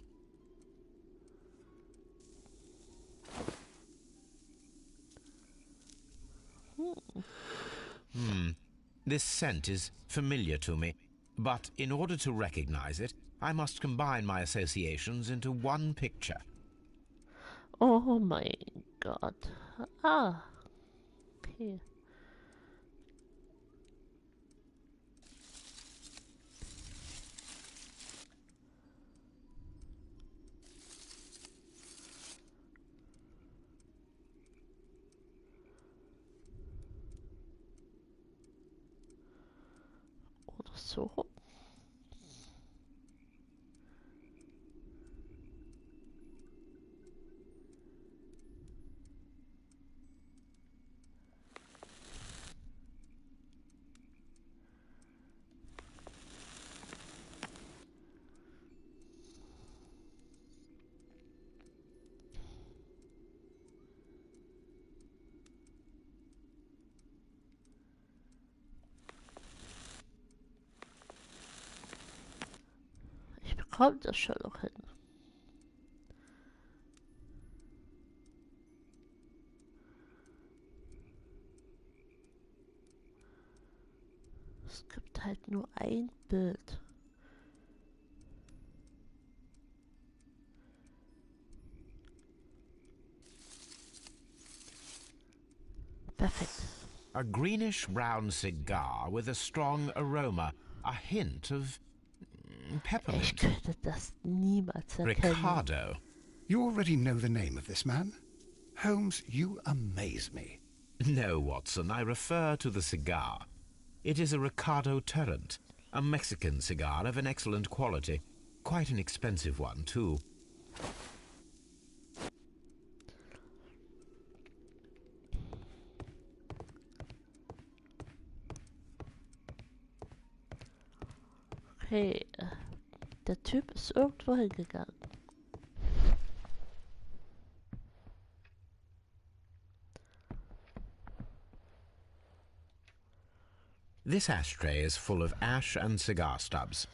This scent is familiar to me, but in order to recognize it, I must combine my associations into one picture. Oh my God. Ah. Okay. so rum. Ich bekomme das schon noch hin. Es gibt halt nur ein Bild. Perfekt. A greenish-brown cigar with a strong aroma, a hint of Ich peppermint. könnte das niemals erkennen. Ricardo. You already know the name of this man? Holmes, you amaze me. No, Watson, I refer to the cigar. It is a Ricardo Turrent, a Mexican cigar of an excellent quality. Quite an expensive one, too. Okay, der Typ ist irgendwo hingegangen. This ashtray is full of ash and cigar stubs.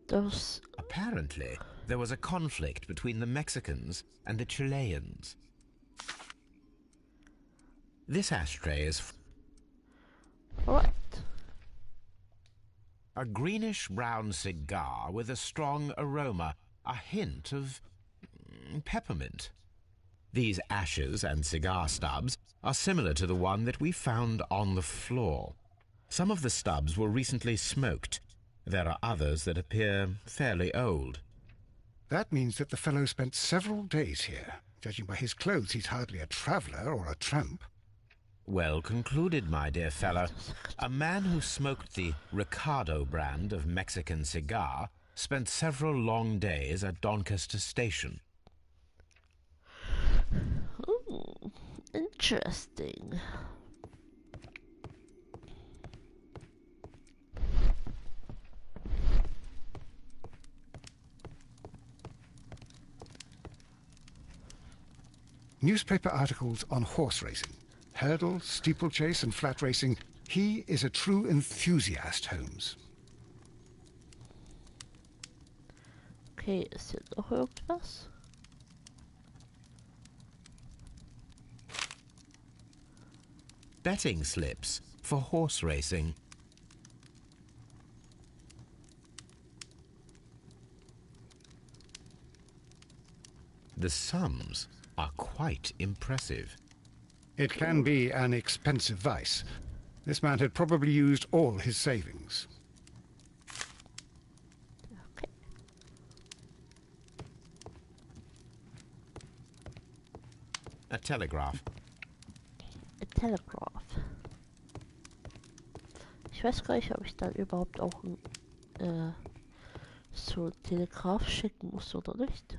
Das Apparently, there was a conflict between the Mexicans and the Chileans. This ashtray is right. a greenish-brown cigar with a strong aroma, a hint of peppermint. These ashes and cigar stubs are similar to the one that we found on the floor. Some of the stubs were recently smoked. There are others that appear fairly old. That means that the fellow spent several days here. Judging by his clothes, he's hardly a traveller or a tramp. Well concluded, my dear fellow. A man who smoked the Ricardo brand of Mexican cigar spent several long days at Doncaster Station. Interesting. Newspaper articles on horse racing. Hurdle, steeplechase and flat racing. He is a true enthusiast, Holmes. Okay, ist hier noch irgendwas? Betting slips for horse racing. The sums are quite impressive. It can be an expensive vice. This man had probably used all his savings. Okay. A telegraph. A Telegraph. Ich weiß gar nicht, ob ich dann überhaupt auch ein so Telegraph schicken muss oder nicht.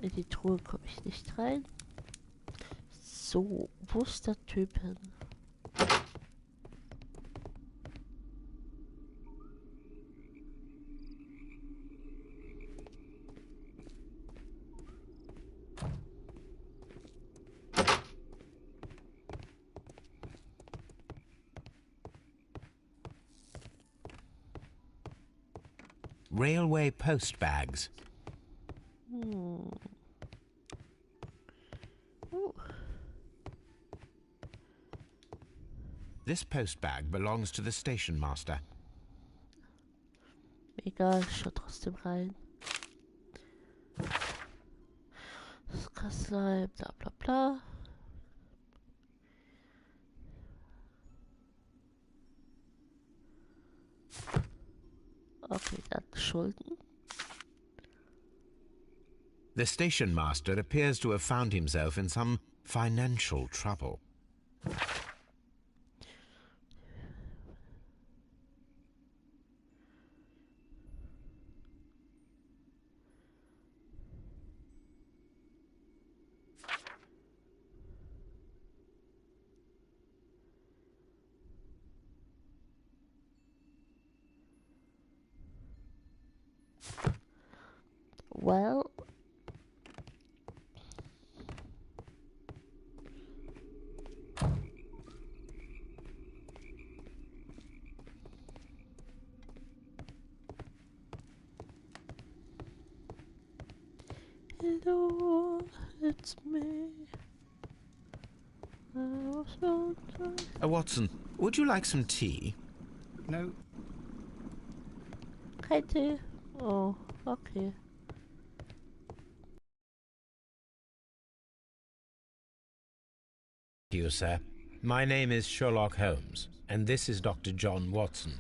In die Truhe komme ich nicht rein. So, wo ist der Typ hin? Railway post bags. Ooh. This post bag belongs to the station master. Egal, ich schau trotzdem rein. Das kann sein, bla bla bla. Okay, dann Schulden. The station master appears to have found himself in some financial trouble. Well, hello, it's me. Watson, would you like some tea? No, Kein Tee. Oh, okay. You, sir. My name is Sherlock Holmes, and this is Dr. John Watson.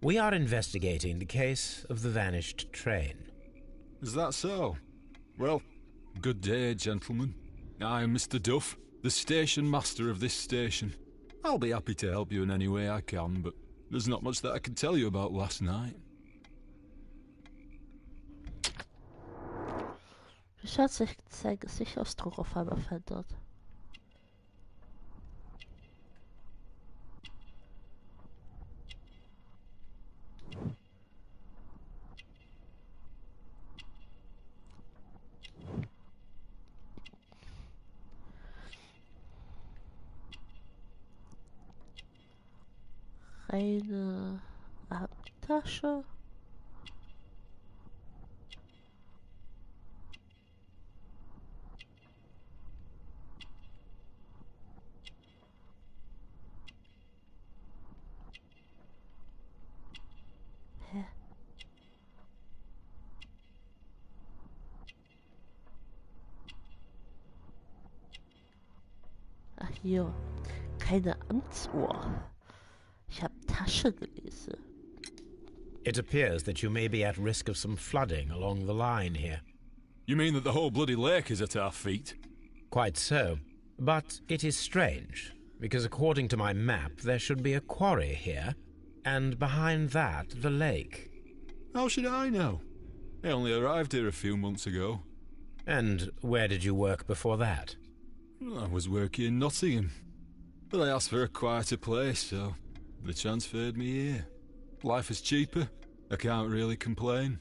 We are investigating the case of the vanished train. Is that so? Well, good day, gentlemen. I am Mr. Duff, the station master of this station. I'll be happy to help you in any way I can, but there's not much that I can tell you about last night. Wie hat sich sein Gesichtsausdruck auf einmal verändert? Eine Abtasche. Hä? Ach hier, keine Amtsuhr. Ich habe Tasche gelesen. It appears that you may be at risk of some flooding along the line here. You mean that the whole bloody lake is at our feet? Quite so. But it is strange, because according to my map, there should be a quarry here, and behind that, the lake. How should I know? I only arrived here a few months ago. And where did you work before that? I was working in Nottingham, but I asked for a quieter place, so they transferred me here. Life is cheaper. I can't really complain.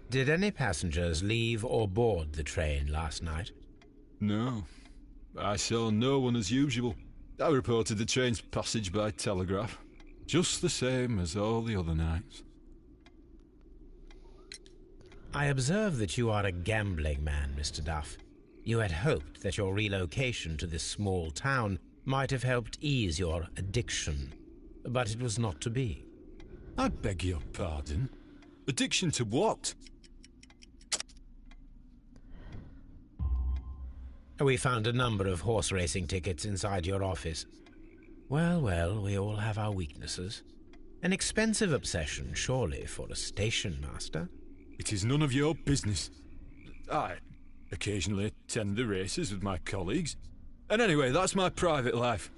Did any passengers leave or board the train last night? No. I saw no one as usual. I reported the train's passage by telegraph, just the same as all the other nights. I observe that you are a gambling man, Mr. Duff. You had hoped that your relocation to this small town might have helped ease your addiction, but it was not to be. I beg your pardon? Addiction to what? We found a number of horse racing tickets inside your office. Well, well, we all have our weaknesses. An expensive obsession, surely, for a station master. It is none of your business. I occasionally attend the races with my colleagues. And anyway, that's my private life.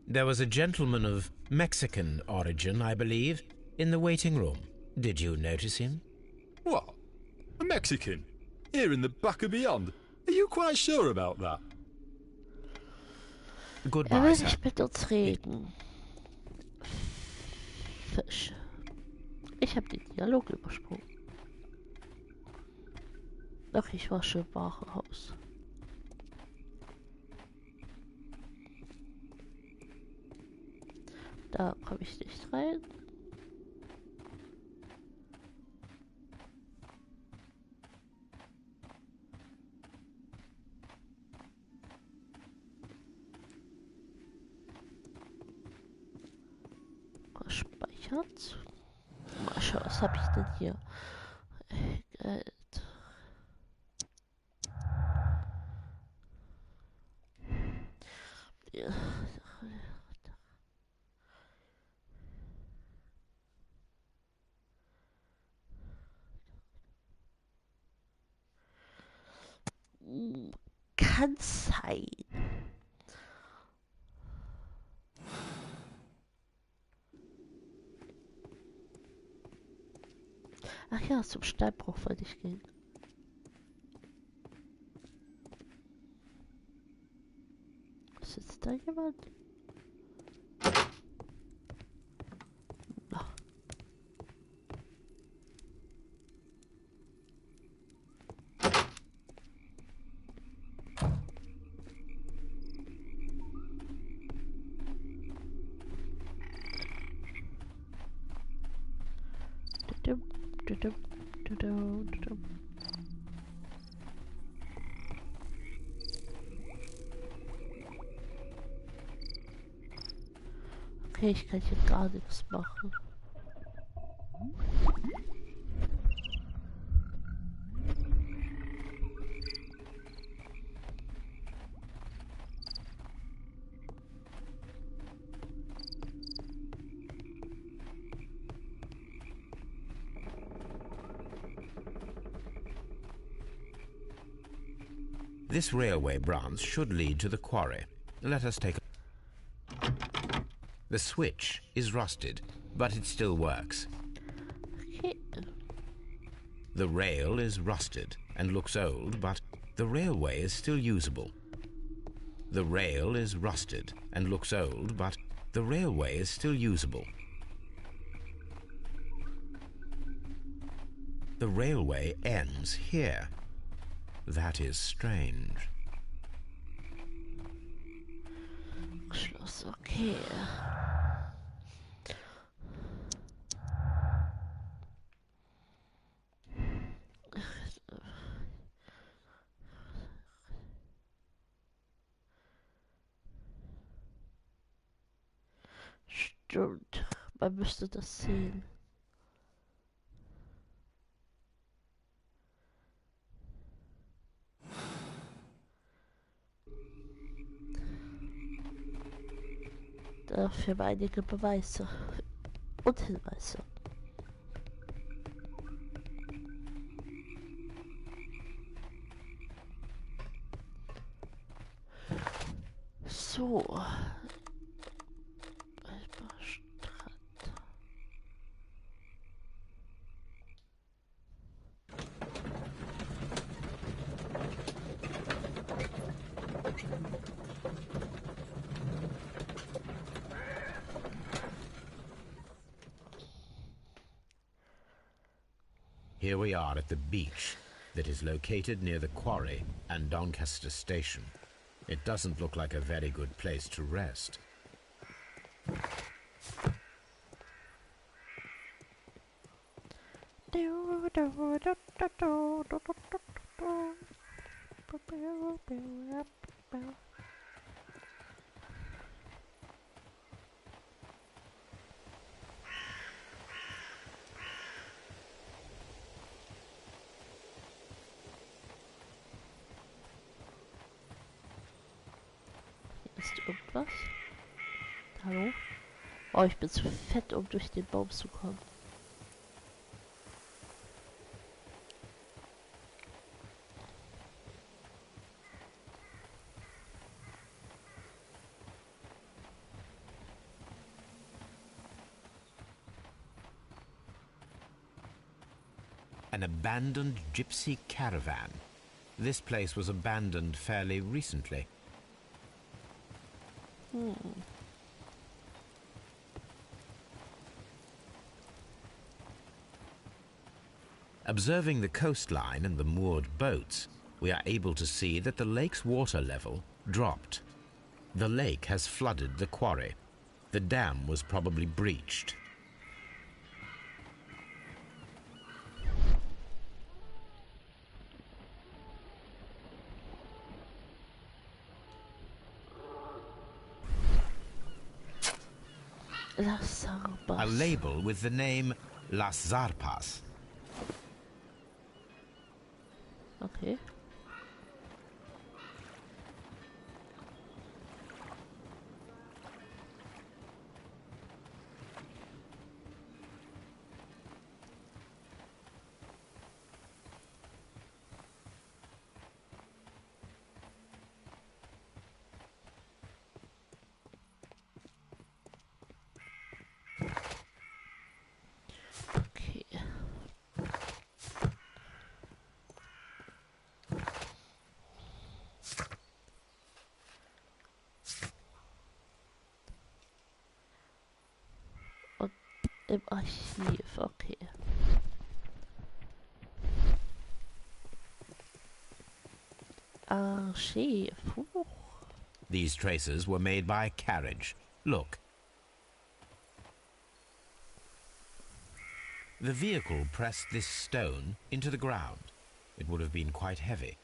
There was a gentleman of Mexican origin, I believe, in the waiting room. Did you notice him? What? A Mexican? Here in the back of beyond? Are you quite sure about that? Goodbye, will sir. nicht mit uns reden. Fisch. Ich habe den Dialog übersprungen. Doch, ich war schon im Warenhaus. Da komme ich nicht rein. Gespeichert. Mal schauen, was habe ich denn hier? Geld. Ja. kann sein. Ach ja, zum Steinbruch wollte ich gehen. Sitzt da jemand? Ach. Okay, ich kann hier gar nichts machen. This railway branch should lead to the quarry. Let us take a... The switch is rusted, but it still works. Okay. The rail is rusted and looks old, but the railway is still usable. The rail is rusted and looks old, but the railway is still usable. The railway ends here. That is strange. Schloss, okay. Stimmt, man müsste das sehen. Dafür einige Beweise und Hinweise. So. Here we are at the beach that is located near the quarry and Doncaster station. It doesn't look like a very good place to rest. Ist irgendwas? Hallo? Oh, ich bin zu fett, um durch den Baum zu kommen. An abandoned gypsy caravan. This place was abandoned fairly recently. Observing the coastline and the moored boats, we are able to see that the lake's water level dropped. The lake has flooded the quarry. The dam was probably breached. Las Zarpas. A label with the name Las Zarpas. Okay. Im Archiv, okay. Archiv. These traces were made by carriage. Look. The vehicle pressed this stone into the ground. It would have been quite heavy.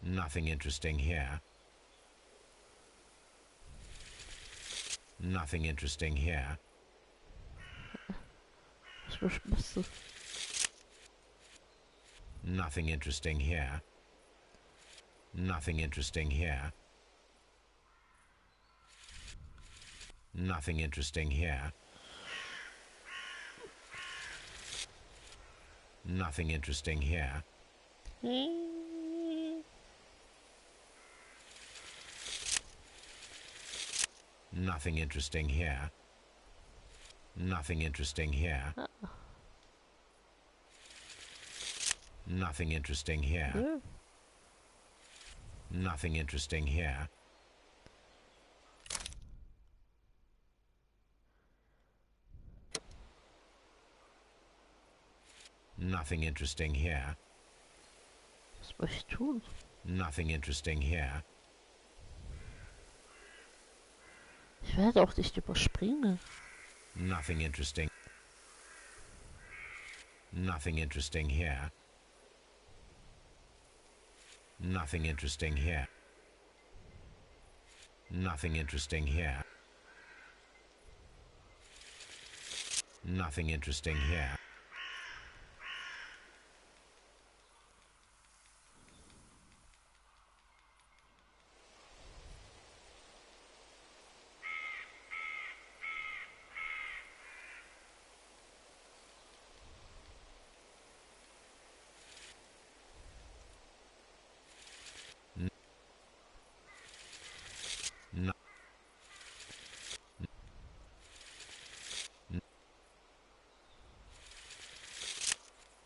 Nothing interesting here. Nothing interesting here. Nothing interesting here. Nothing interesting here. Nothing interesting here. Nothing interesting here. Nothing interesting here. Nothing interesting here. Nothing interesting here. Nothing interesting here. Nothing interesting here. Was soll ich tun? Nothing interesting here. Ich werde auch nicht überspringen. Nothing interesting. Nothing interesting here. Nothing interesting here. Nothing interesting here. Nothing interesting here.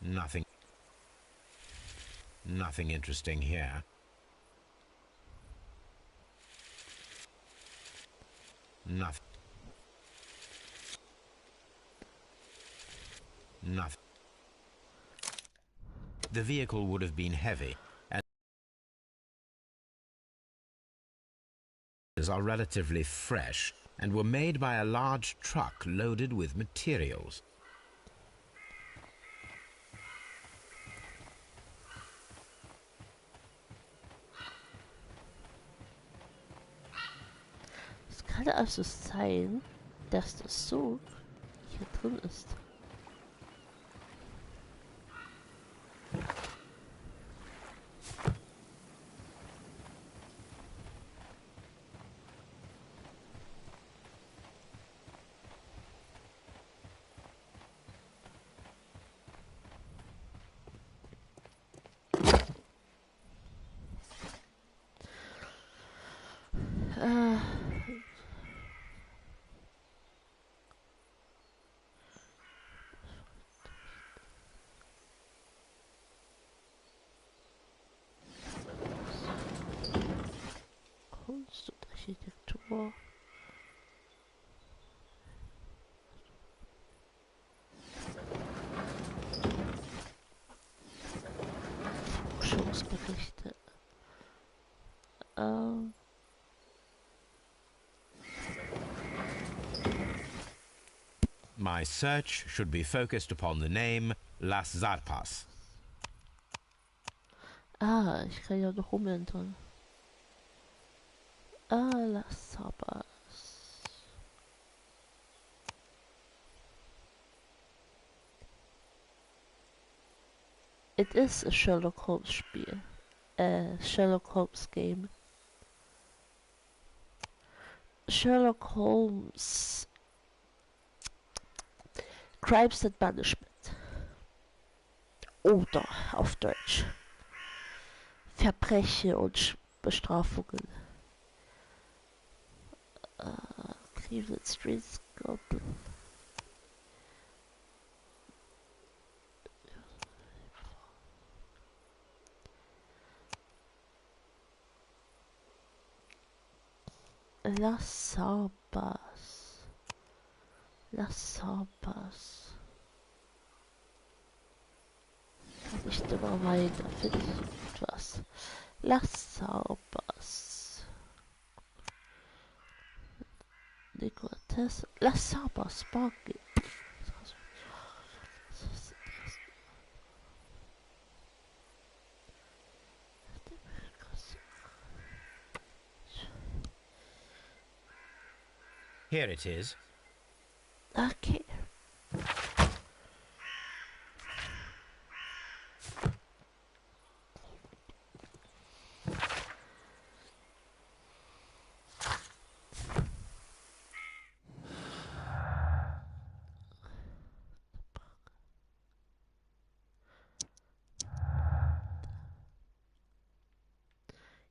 Nothing. Nothing interesting here. Nothing. Nothing. The vehicle would have been heavy, as are relatively fresh and were made by a large truck loaded with materials. Es kann also sein, dass der Zug hier drin ist. Kunst und Architektur. Forschungsberichte. My search should be focused upon the name Las Zarpas. Ah, ich kann ja noch umändern. Ah, Las Zarpas. It is a Sherlock Holmes Spiel. Sherlock Holmes game. Sherlock Holmes Crimes and Punishment. Oder auf Deutsch Verbrechen und Bestrafungen. Cleveland Streets Goblin. Las Sabas. Las Sabas. Nicht immer weiter, finde ich etwas. Las Sabas. Dekorates. Las Sabas Sparky. Here it is. Okay.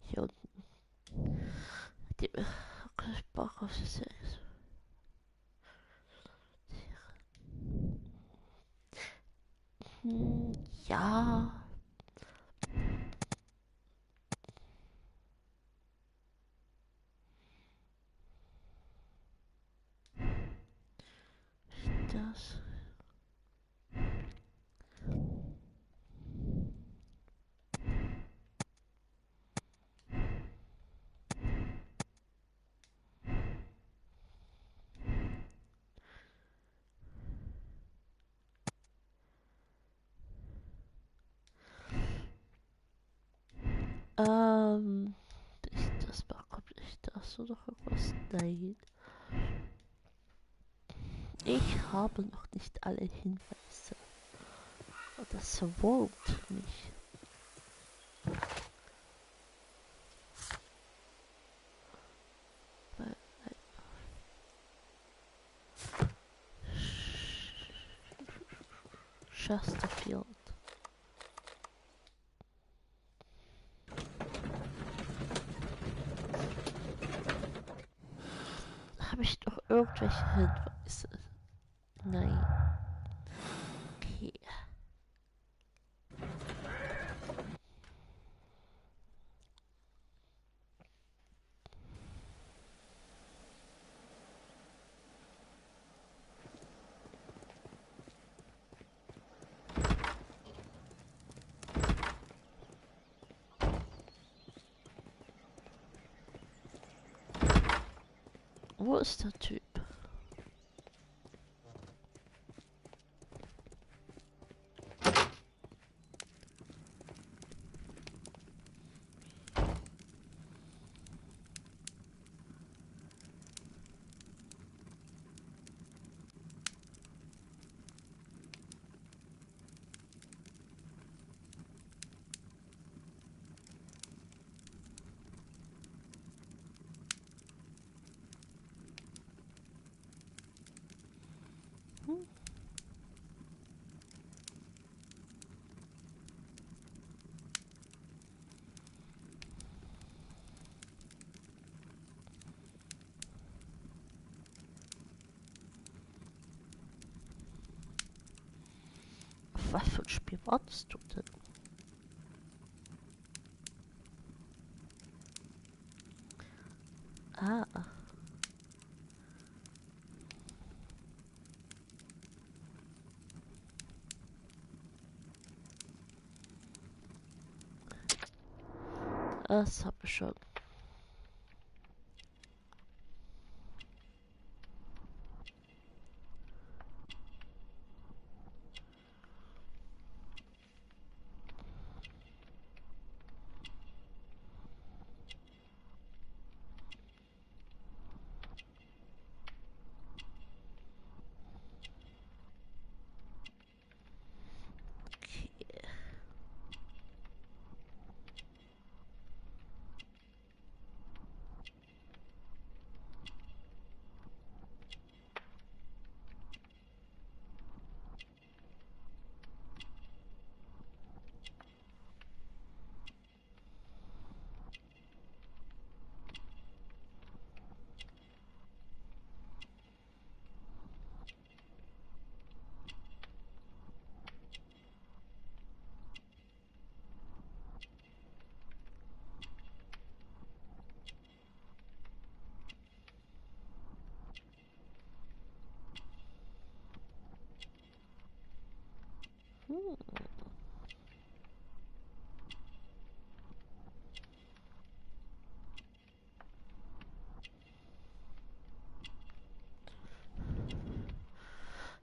Hier unten. Die Bock auf das Sex. Ja. Das. Das bekommt nicht das oder was? Nein. Ich habe noch nicht alle Hinweise. Das wollt mich. Chesterfield. Habe ich noch irgendwelche Hinweise? Nein. Okay. Wo ist der Typ? Was für ein Spiel wartest du denn? Ah. Das hab ich schon.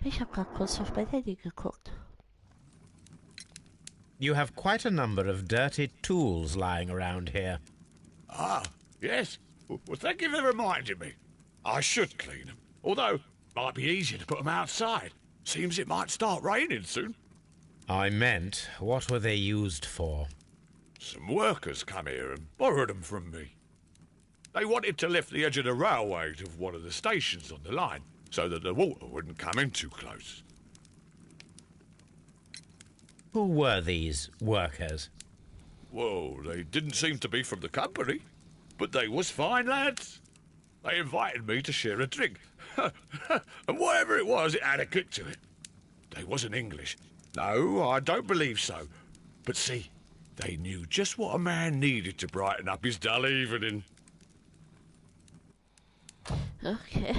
Ich habe gerade kurz auf mein Handy geguckt. You have quite a number of dirty tools lying around here. Ah, yes. Well, thank you for reminding me. I should clean them. Although, might be easier to put them outside. Seems it might start raining soon. I meant, what were they used for? Some workers come here and borrowed them from me. They wanted to lift the edge of the railway to one of the stations on the line, so that the water wouldn't come in too close. Who were these workers? Well, they didn't seem to be from the company, but they was fine lads. They invited me to share a drink. And whatever it was, it had a kick to it. They wasn't English. No, I don't believe so. But see, they knew just what a man needed to brighten up his dull evening. Okay.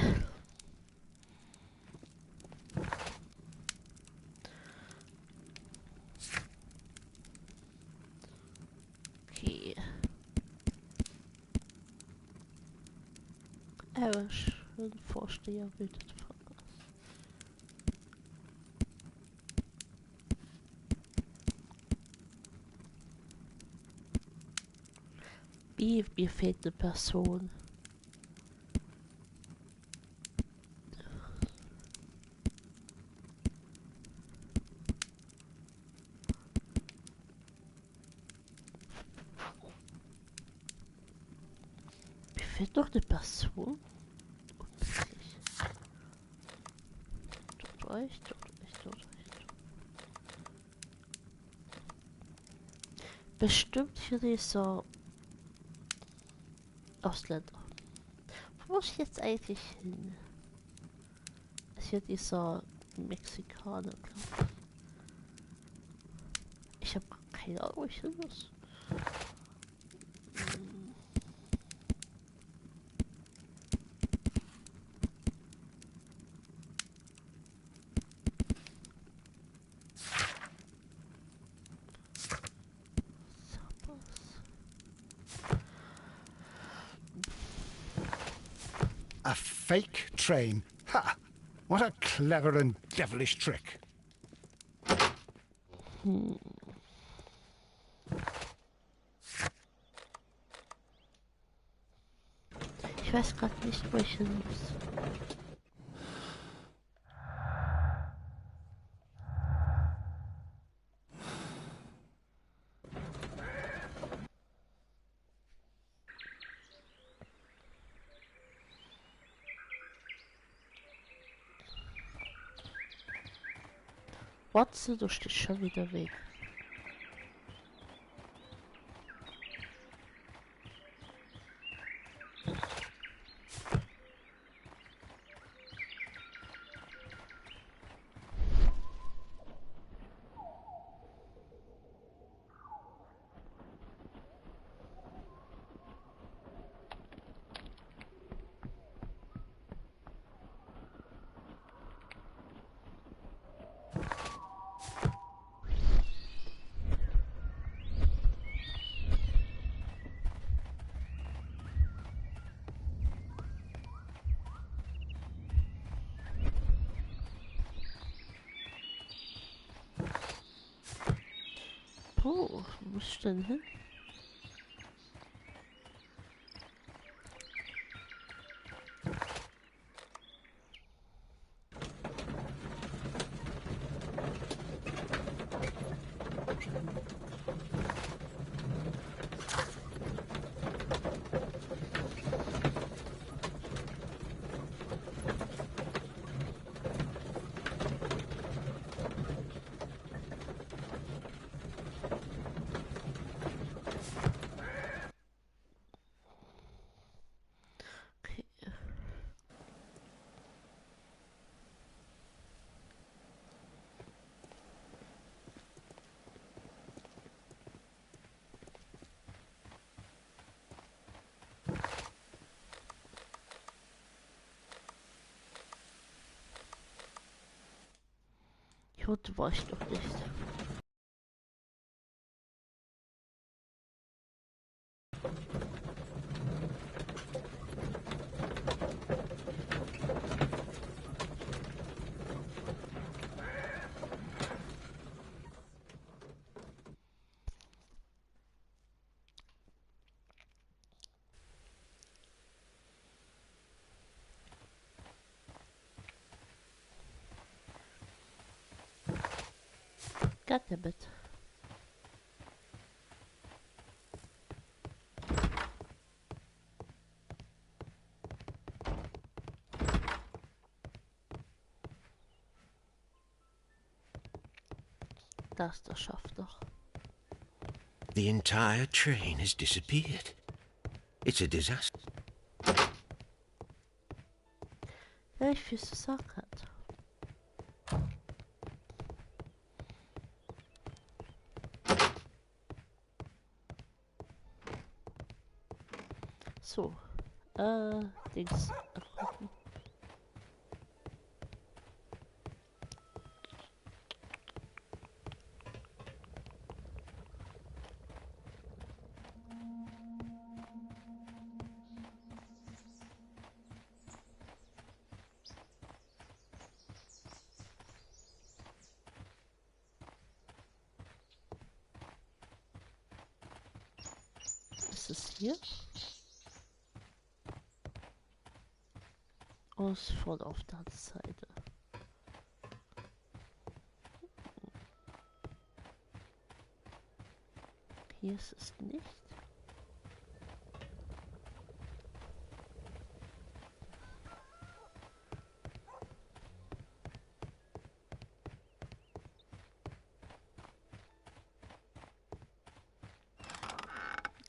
Okay. Aber schon Vorsteher bildet voraus. Wie, mir fehlt eine Person. Mir fehlt noch eine Person. Unmöglich. Dort reicht. Bestimmt für dieser Ausländer. Wo muss ich jetzt eigentlich hin? Ist hier dieser Mexikaner, glaube ich. Ich habe keine Ahnung, wo ich hin muss. A fake train. Ha! What a clever and devilish trick. Ich weiß gerade nicht, wo ich hin muss. Watson, du stehst schon wieder weg. Oh, wo muss ich denn hin? Hier war ich doch nicht. Goddammit. Das schafft doch. The entire train has disappeared. It's a disaster. Ja, ich viel zu sagen hat. So, Dings abrufen. Ist es hier? Aus voll auf der anderen Seite. Hier ist es nicht.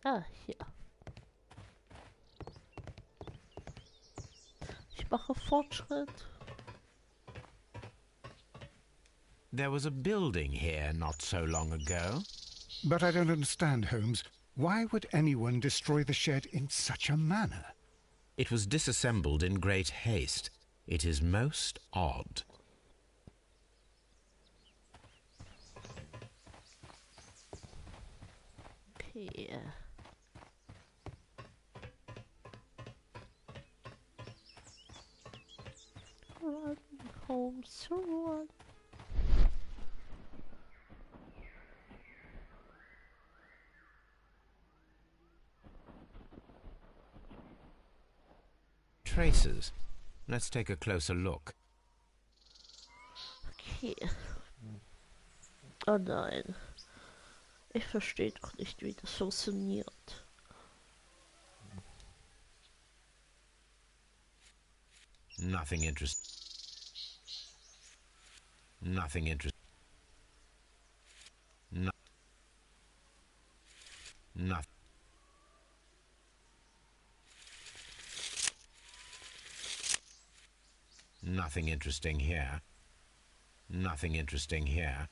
Ah, hier. Ich mache Fortschritt. There was a building here not so long ago. But I don't understand, Holmes. Why would anyone destroy the shed in such a manner? It was disassembled in great haste. It is most odd. Okay. Run, Holmes, run. Traces. Let's take a closer look. Okay. Oh nein. Ich verstehe doch nicht, wie das funktioniert. Nothing interesting. Nothing interesting. No. Nothing. Nothing interesting here. Nothing interesting here.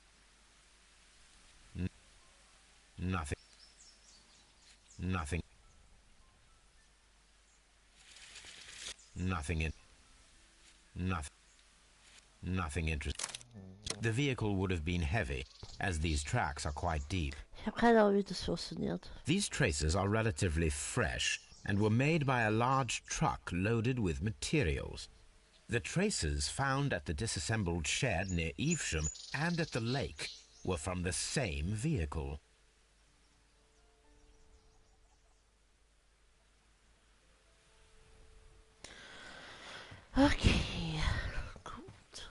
Nothing. Nothing. Nothing in. Nothing. Nothing interesting. The vehicle would have been heavy, as these tracks are quite deep. Ich habe keine Ahnung, wie das funktioniert. These traces are relatively fresh and were made by a large truck loaded with materials. The traces found at the disassembled shed near Evesham and at the lake were from the same vehicle. Okay, gut.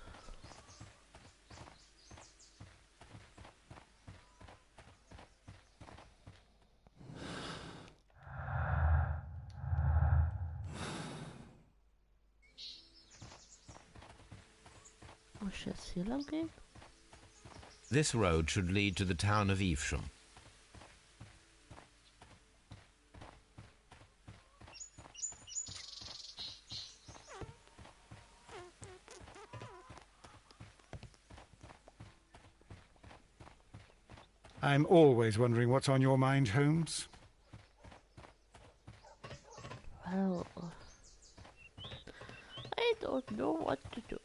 Muss ich jetzt hier lang gehen? This road should lead to the town of Evesham. I'm always wondering what's on your mind, Holmes. Well, I don't know what to do.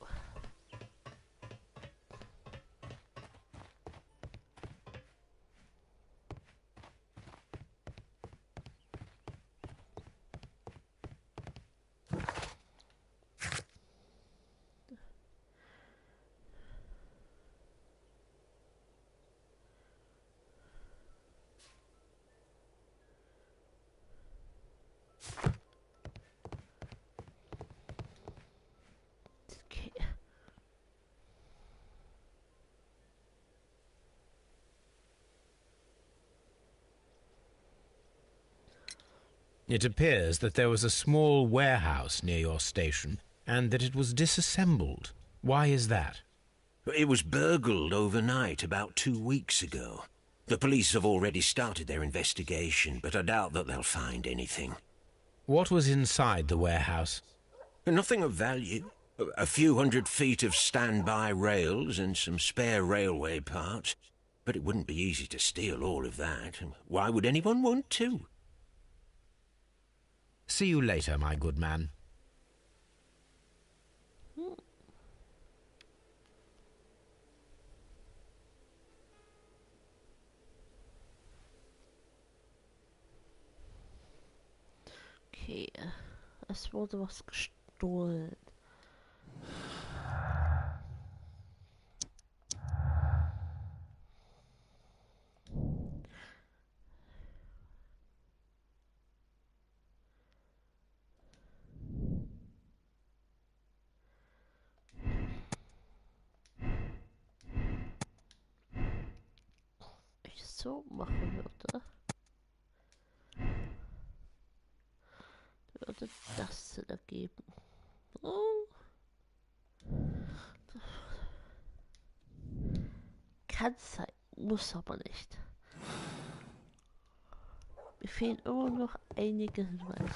It appears that there was a small warehouse near your station and that it was disassembled. Why is that? It was burgled overnight about 2 weeks ago. The police have already started their investigation, but I doubt that they'll find anything. What was inside the warehouse? Nothing of value. A few 100 feet of standby rails and some spare railway parts. But it wouldn't be easy to steal all of that. Why would anyone want to? See you later, my good man. Okay, es wurde was gestohlen. Ich so machen würde, würde das Sinn ergeben. Oh. Kann sein, muss aber nicht. Mir fehlen immer noch einige Hinweise.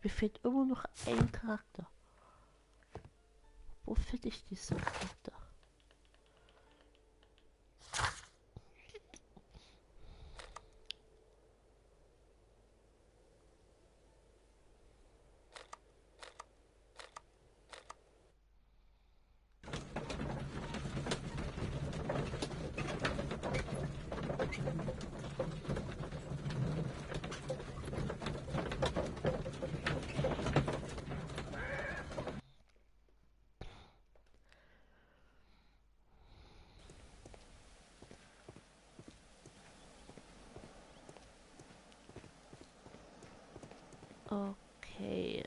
Mir fehlt immer noch ein Charakter. Wo finde ich diesen Charakter? Okay.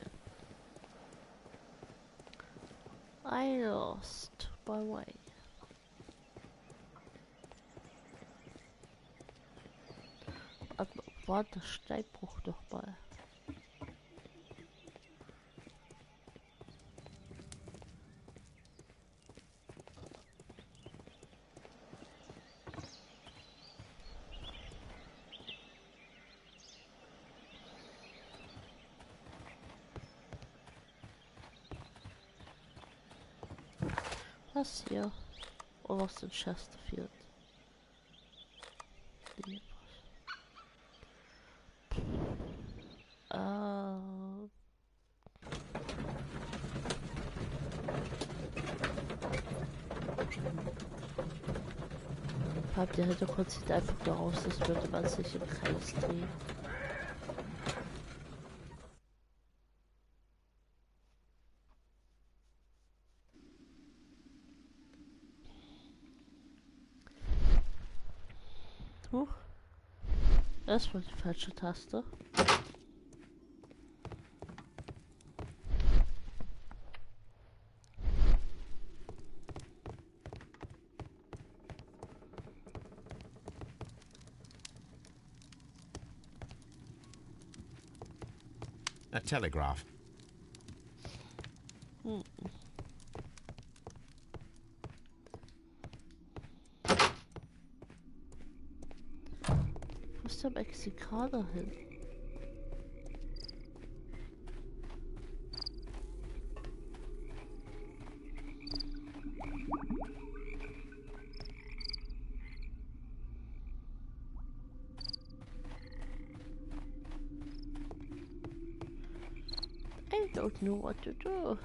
I lost my way. War der Steinbruch doch mal? Was hier? Oder was in Chesterfield? Nee. Der Hintergrund sieht einfach nur aus, als würde man sich im Kreis drehen. Das war die falsche Taste. A telegraph. Wo ist der Mexikaner hin? I don't know what to do.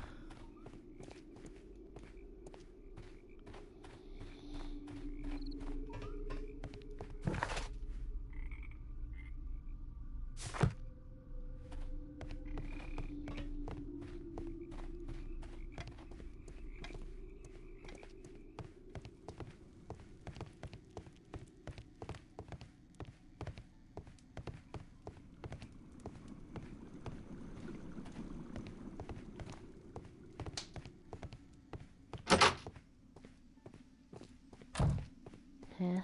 Hä?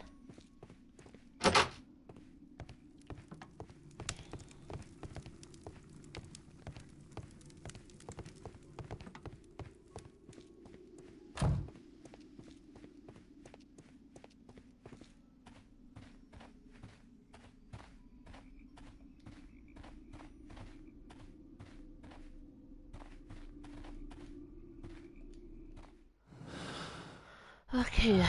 Okay.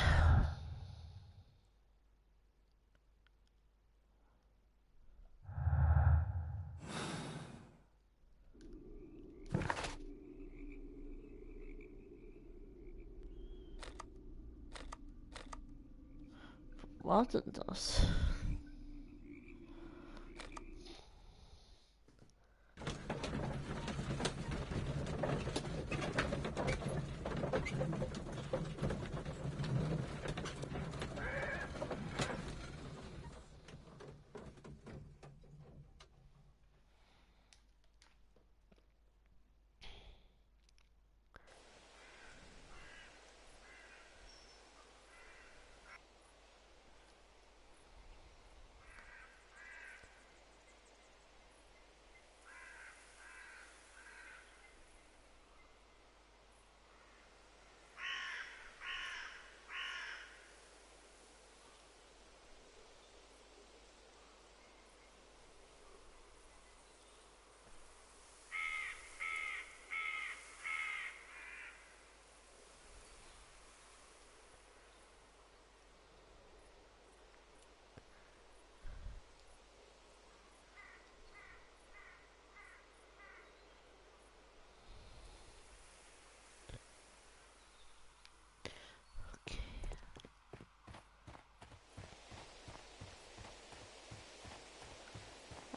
Was war denn das?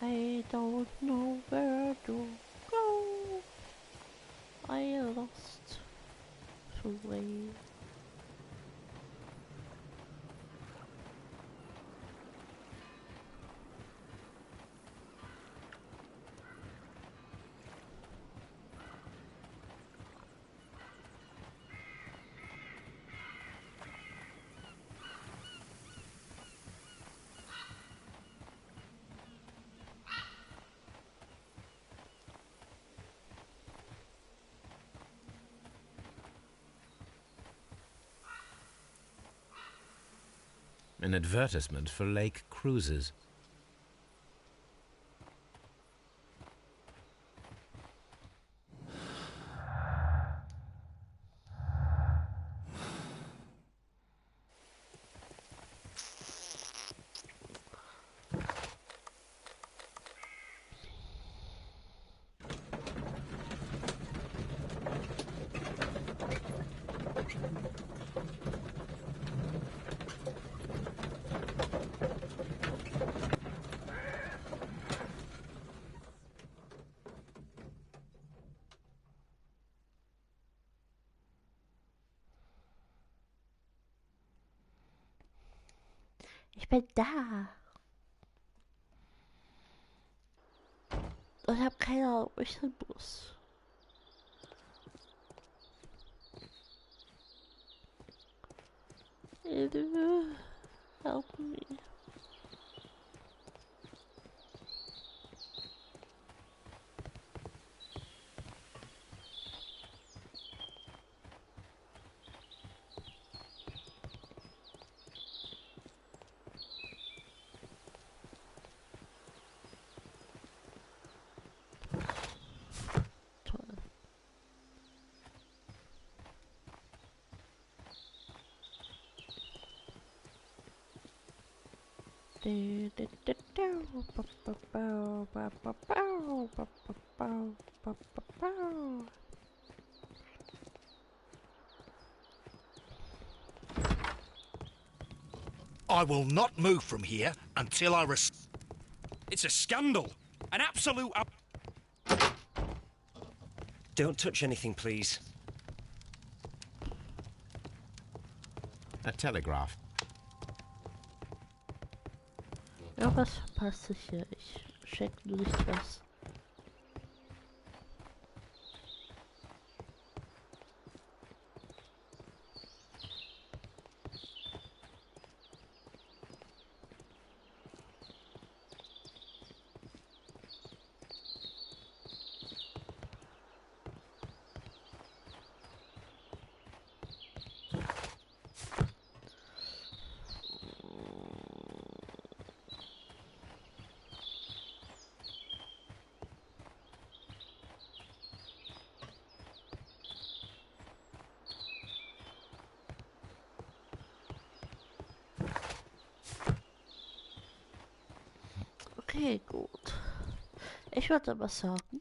I don't know where to go. I lost the way. An advertisement for lake cruises. Ich bin da. Und ich habe keine Ahnung, wo ich hin muss. Help me. I will not move from here until I It's a scandal. An absolute... Don't touch anything, please. A telegraph. Irgendwas verpasse ich hier. Ich check nur nicht was. Okay, gut. Ich würde aber sagen,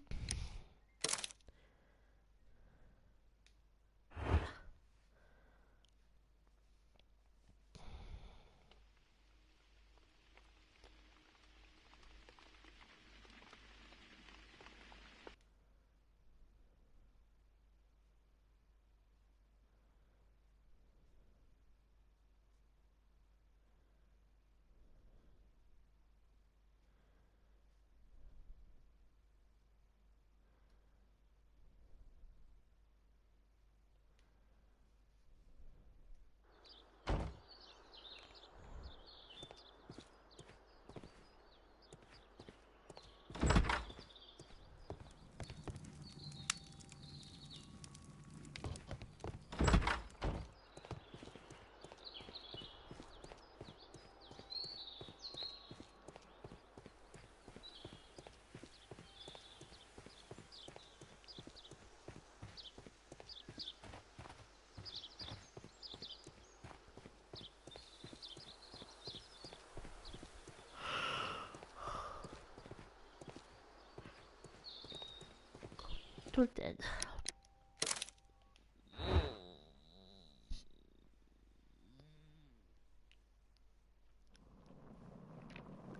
du denn?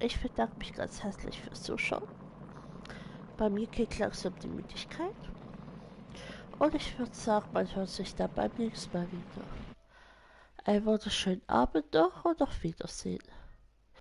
Ich bedanke mich ganz herzlich fürs Zuschauen. Bei mir geht langsam die Müdigkeit. Und ich würde sagen, man hört sich dann beim nächsten Mal wieder. Einen wunderschönen Abend noch und auf Wiedersehen.